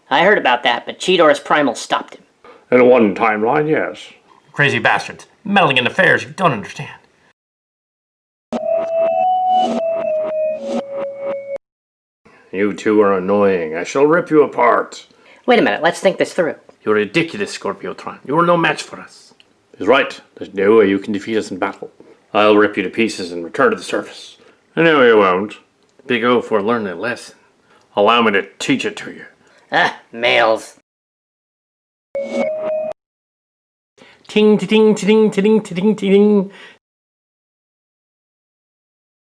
S4: I heard about that, but Cheetor's Primal stopped him.
S2: In one timeline, yes.
S3: Crazy bastards. Meddling in affairs you don't understand.
S2: You two are annoying. I shall rip you apart.
S4: Wait a minute, let's think this through.
S3: You're ridiculous, Scorpiotron. You are no match for us.
S2: He's right. There's no way you can defeat us in battle. I'll rip you to pieces and return to the surface. No, you won't.
S3: Big O for learning a lesson.
S2: Allow me to teach it to you.
S4: Males.
S3: Ting ting ting ting ting ting ting.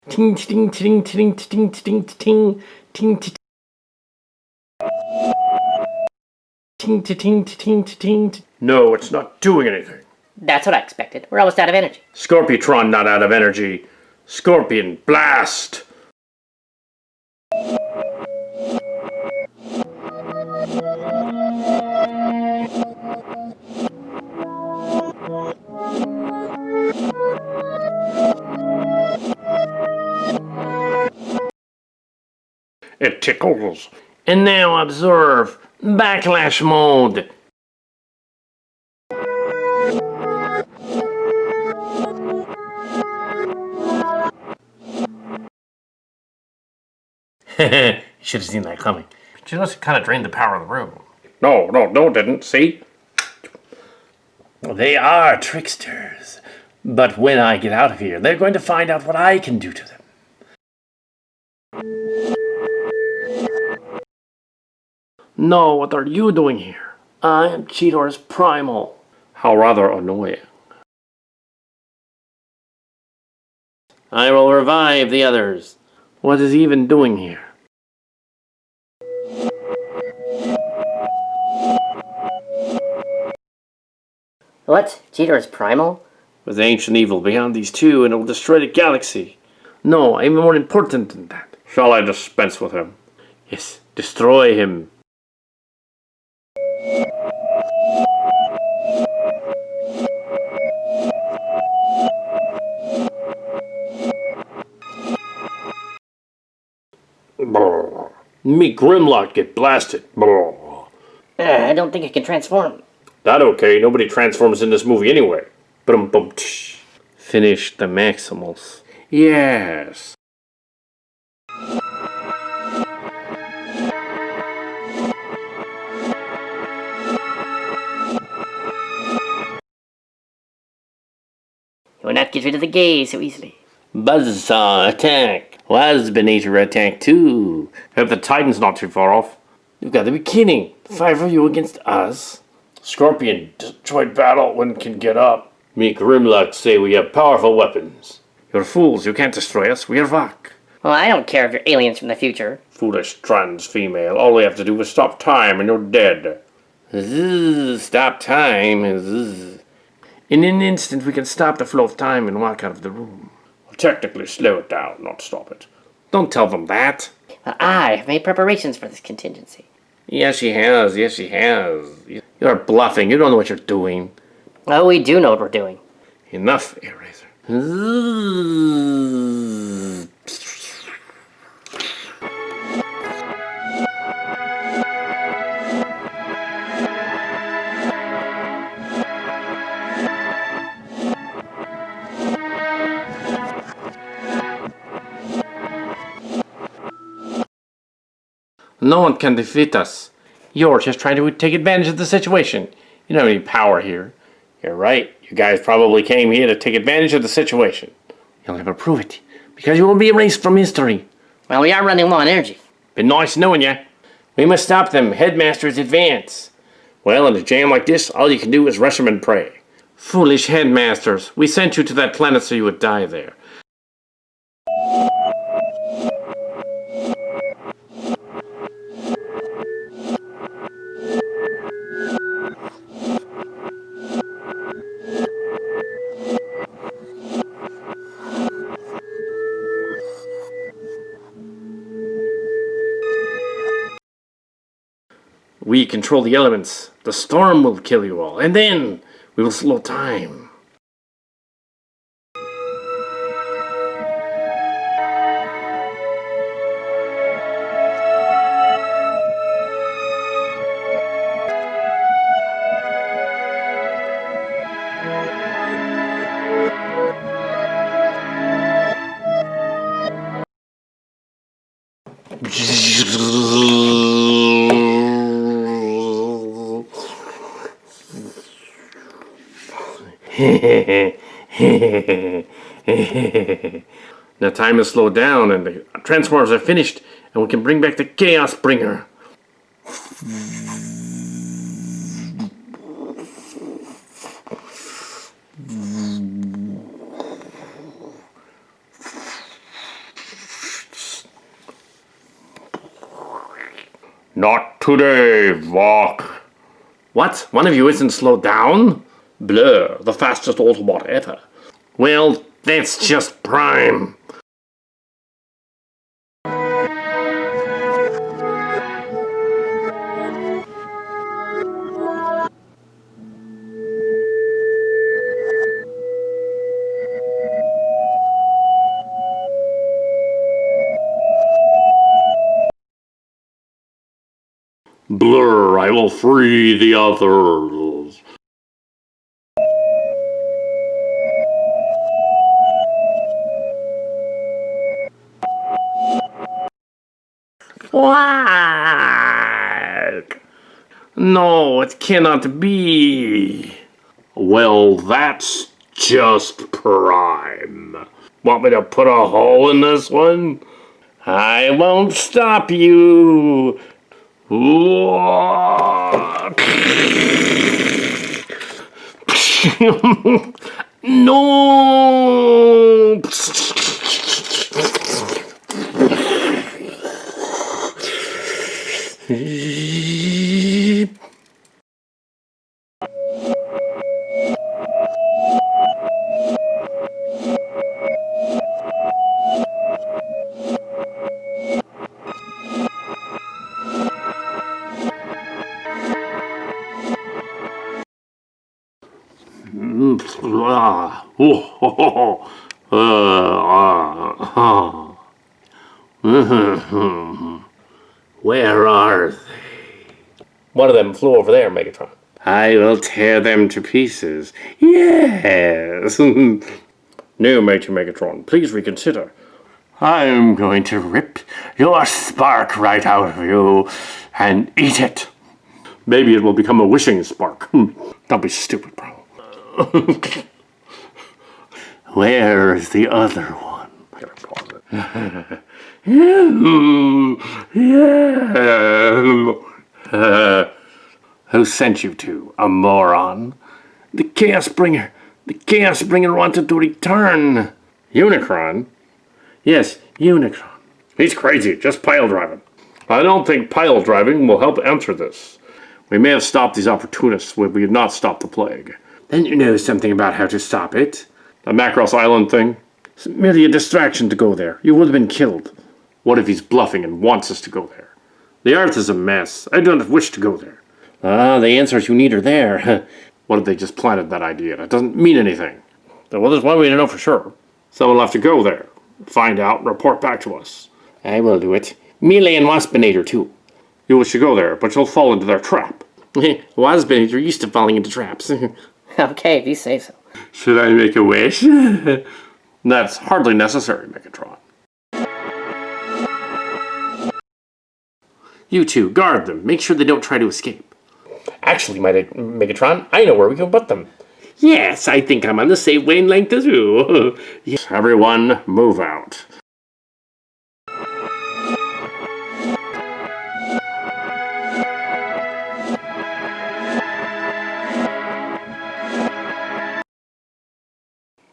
S3: Ting ting ting ting ting ting ting ting ting. Ting ting ting ting.
S2: No, it's not doing anything.
S4: That's what I expected. We're almost out of energy.
S2: Scorpiotron not out of energy. Scorpion blast! It tickles.
S3: And now observe backlash mode. You should have seen that coming. She must have kind of drained the power of the room.
S2: No, didn't. See?
S3: They are tricksters. But when I get out of here, they're going to find out what I can do to them. No, what are you doing here? I am Cheetor's Primal.
S2: How rather annoying.
S3: I will revive the others. What is he even doing here?
S4: What? Cheetor's Primal?
S3: With ancient evil beyond these two, and it will destroy the galaxy. No, even more important than that.
S2: Shall I dispense with him?
S3: Yes, destroy him.
S2: Brr.
S3: Me Grimlock get blasted.
S2: Brr.
S4: I don't think I can transform.
S2: That okay, nobody transforms in this movie anyway. Bum.
S3: Finish the Maximals.
S2: Yes.
S4: You will not get rid of the gays so easily.
S3: Buzz Saw attack. Wasbinator attack too.
S2: Hope the Titan's not too far off.
S3: You've got to be kidding. 5 of you against us?
S2: Scorpion destroyed battle when can get up.
S3: Me Grimlock say we have powerful weapons.
S2: You're fools, you can't destroy us, we are Vok.
S4: Well, I don't care if you're aliens from the future.
S2: Foolish trans female, all we have to do is stop time and you're dead.
S3: Stop time. In an instant we can stop the flow of time and walk out of the room.
S2: Well, technically slow it down, not stop it.
S3: Don't tell them that.
S4: But I have made preparations for this contingency.
S3: Yes, she has. You're bluffing. You don't know what you're doing.
S4: Oh, we do know what we're doing.
S3: Enough, Eraser. No one can defeat us. You're just trying to take advantage of the situation. You don't have any power here.
S2: You're right. You guys probably came here to take advantage of the situation.
S3: You'll never prove it, because you will be erased from history.
S4: Well, we are running low on energy.
S3: Been nice knowing ya. We must stop them. Headmasters advance.
S2: Well, in a jam like this, all you can do is rush them and pray.
S3: Foolish headmasters. We sent you to that planet so you would die there. We control the elements. The storm will kill you all, and then we will slow time. Now time has slowed down and the Transformers are finished and we can bring back the Chaos Bringer.
S2: Not today, Vok.
S3: What? One of you isn't slowed down?
S2: Blur, the fastest Autobot ever.
S3: Well, that's just Prime.
S2: Blur, I will free the others.
S3: What? No, it cannot be.
S2: Well, that's just Prime. Want me to put a hole in this one?
S3: I won't stop you. No.
S2: Where are they?
S3: One of them flew over there, Megatron.
S2: I will tear them to pieces. Yes.
S3: No, Major Megatron, please reconsider.
S2: I'm going to rip your spark right out of you and eat it.
S3: Maybe it will become a wishing spark. Don't be stupid, bro.
S2: Where is the other one? Who sent you to, a moron?
S3: The Chaos Bringer. The Chaos Bringer wanted to return.
S2: Unicron?
S3: Yes, Unicron.
S2: He's crazy, just pile driving. I don't think pile driving will help answer this. We may have stopped these opportunists, but we have not stopped the plague.
S3: Then you know something about how to stop it.
S2: The Macross Island thing?
S3: It's merely a distraction to go there. You would have been killed.
S2: What if he's bluffing and wants us to go there?
S3: The Earth is a mess. I don't wish to go there.
S2: The answers you need are there. What if they just planted that idea? That doesn't mean anything.
S3: Well, there's one way to know for sure.
S2: Someone will have to go there, find out, and report back to us.
S3: I will do it. Melee and Waspinator, too.
S2: You should go there, but you'll fall into their trap.
S3: Waspinator used to falling into traps.
S4: Okay, if you say so.
S2: Should I make a wish? That's hardly necessary, Megatron.
S3: You two, guard them. Make sure they don't try to escape.
S2: Actually, Megatron, I know where we can put them.
S3: Yes, I think I'm on the same wavelength as you. Yes.
S2: Everyone, move out.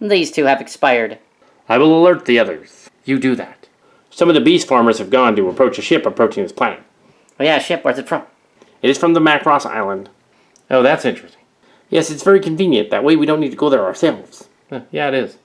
S4: These two have expired.
S3: I will alert the others. You do that.
S2: Some of the beast farmers have gone to approach a ship approaching this planet.
S4: Oh yeah, ship, where's it from?
S2: It is from the Macross Island.
S3: Oh, that's interesting.
S2: Yes, it's very convenient. That way we don't need to go there ourselves.
S3: Yeah, it is.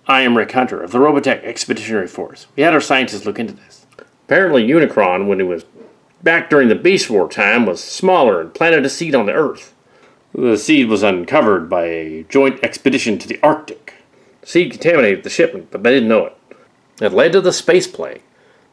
S2: I am Rick Hunter of the Robotech Expeditionary Force. We had our scientists look into this. Apparently Unicron, when it was back during the Beast War time, was smaller and planted a seed on the Earth. The seed was uncovered by a joint expedition to the Arctic. The seed contaminated the shipment, but they didn't know it. It led to the space plague.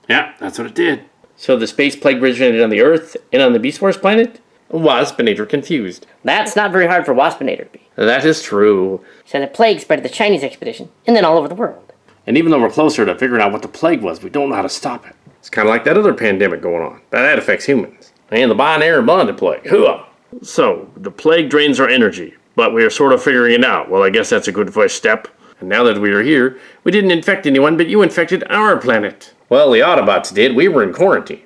S3: Yeah, that's what it did.
S2: So the space plague originated on the Earth and on the Beast Wars planet? Waspinator were confused.
S4: That's not very hard for Waspinator to be.
S2: That is true.
S4: So the plague spread to the Chinese expedition, and then all over the world.
S2: And even though we're closer to figuring out what the plague was, we don't know how to stop it. It's kind of like that other pandemic going on, but that affects humans. And the binary bonded plague. Hooah! So, the plague drains our energy, but we are sort of figuring it out. Well, I guess that's a good first step. And now that we are here, we didn't infect anyone, but you infected our planet. Well, the Autobots did. We were in quarantine.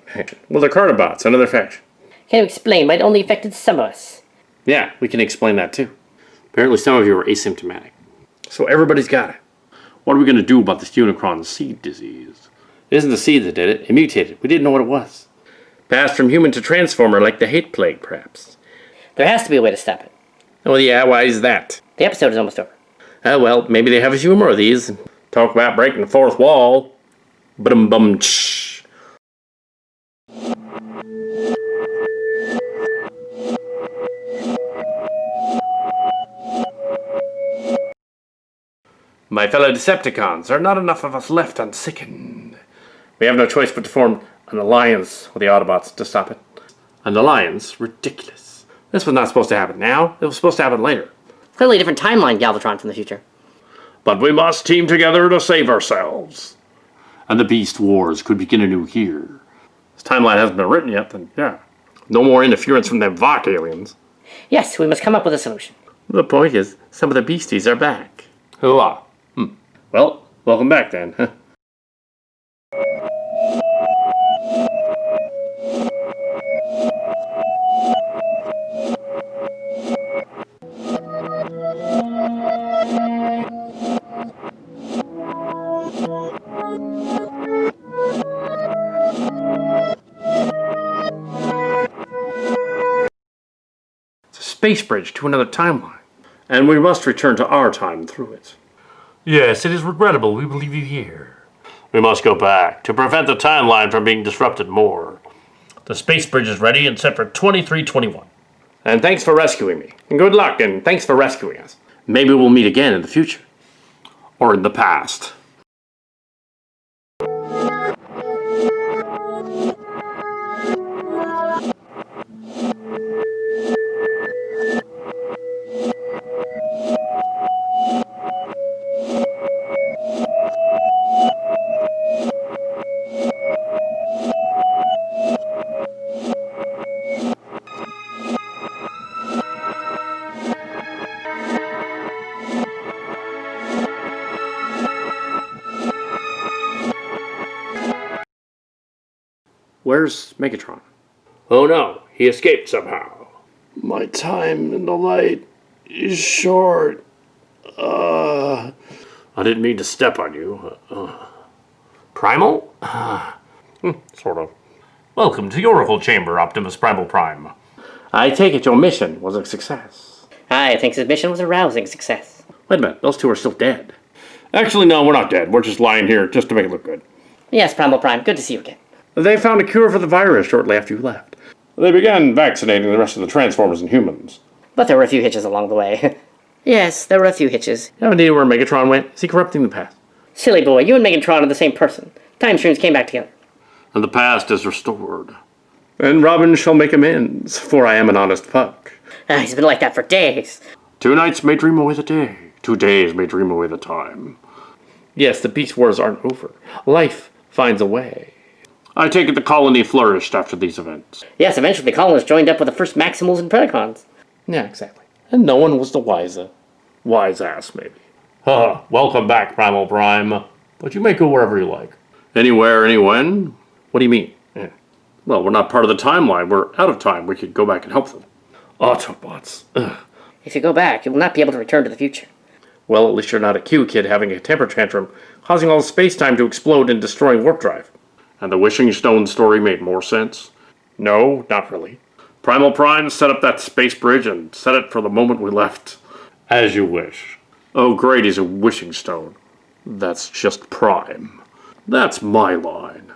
S2: Well, the Cardabots, another faction.
S4: Can you explain why it only affected some of us?
S2: Yeah, we can explain that too.
S3: Apparently some of you are asymptomatic.
S2: So everybody's got it.
S3: What are we going to do about this Unicron seed disease?
S2: It isn't the seed that did it. It mutated. We didn't know what it was. Passed from human to transformer like the hate plague, perhaps.
S4: There has to be a way to stop it.
S2: Oh yeah, why is that?
S4: The episode is almost over.
S2: Oh well, maybe they have a few more of these. Talk about breaking the fourth wall. Bum-bum-tsh. My fellow Decepticons, there are not enough of us left unsickened. We have no choice but to form an alliance with the Autobots to stop it. An alliance? Ridiculous. This was not supposed to happen now. It was supposed to happen later.
S4: Clearly a different timeline, Galvatron, from the future.
S2: But we must team together to save ourselves.
S3: And the Beast Wars could begin anew here.
S2: This timeline hasn't been written yet, then yeah. No more interference from them Vok aliens.
S4: Yes, we must come up with a solution.
S2: The point is, some of the Beasties are back.
S3: Hooah.
S2: Well, welcome back then. It's a space bridge to another timeline, and we must return to our time through it.
S3: Yes, it is regrettable we will leave you here. We must go back to prevent the timeline from being disrupted more. The space bridge is ready and set for 2321.
S2: And thanks for rescuing me. And good luck, and thanks for rescuing us.
S3: Maybe we'll meet again in the future. Or in the past.
S2: Where's Megatron?
S3: Oh no, he escaped somehow.
S2: My time in the light is short.
S3: I didn't mean to step on you. Primal?
S2: Sort of.
S3: Welcome to the Oracle Chamber, Optimus Primal Prime.
S2: I take it your mission was a success.
S4: I think his mission was a rousing success.
S2: Wait a minute, those two are still dead. Actually, no, we're not dead. We're just lying here just to make it look good.
S4: Yes, Primal Prime, good to see you again.
S2: They found a cure for the virus shortly after you left. They began vaccinating the rest of the Transformers and humans.
S4: But there were a few hitches along the way. Yes, there were a few hitches.
S3: You have any idea where Megatron went? Is he corrupting the past?
S4: Silly boy, you and Megatron are the same person. Time streams came back together.
S2: And the past is restored. And Robin shall make amends, for I am an honest puck.
S4: He's been like that for days.
S2: 2 nights may dream away the day. 2 days may dream away the time.
S3: Yes, the Beast Wars aren't over. Life finds a way.
S2: I take it the colony flourished after these events.
S4: Yes, eventually the colonists joined up with the first Maximals and Predacons.
S3: Yeah, exactly. And no one was the wiser.
S2: Wise ass, maybe.
S1: Haha, welcome back, Primal Prime. But you may go wherever you like.
S2: Anywhere, anywhen?
S3: What do you mean?
S2: Well, we're not part of the timeline. We're out of time. We could go back and help them.
S3: Autobots. Ugh.
S4: If you go back, you will not be able to return to the future.
S3: Well, at least you're not a Q kid having a temper tantrum, causing all the space-time to explode and destroying warp drive.
S2: And the Wishing Stone story made more sense?
S3: No, not really.
S2: Primal Prime set up that space bridge and set it for the moment we left.
S1: As you wish.
S2: Oh, great, he's a wishing stone. That's just Prime. That's my line.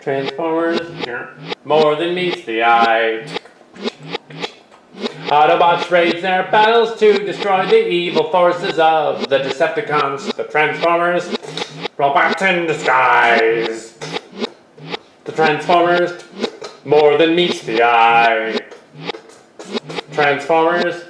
S1: Transformers, more than meets the eye. Autobots rage their battles to destroy the evil forces of the Decepticons, the Transformers, robots in disguise. The Transformers, more than meets the eye. Transformers,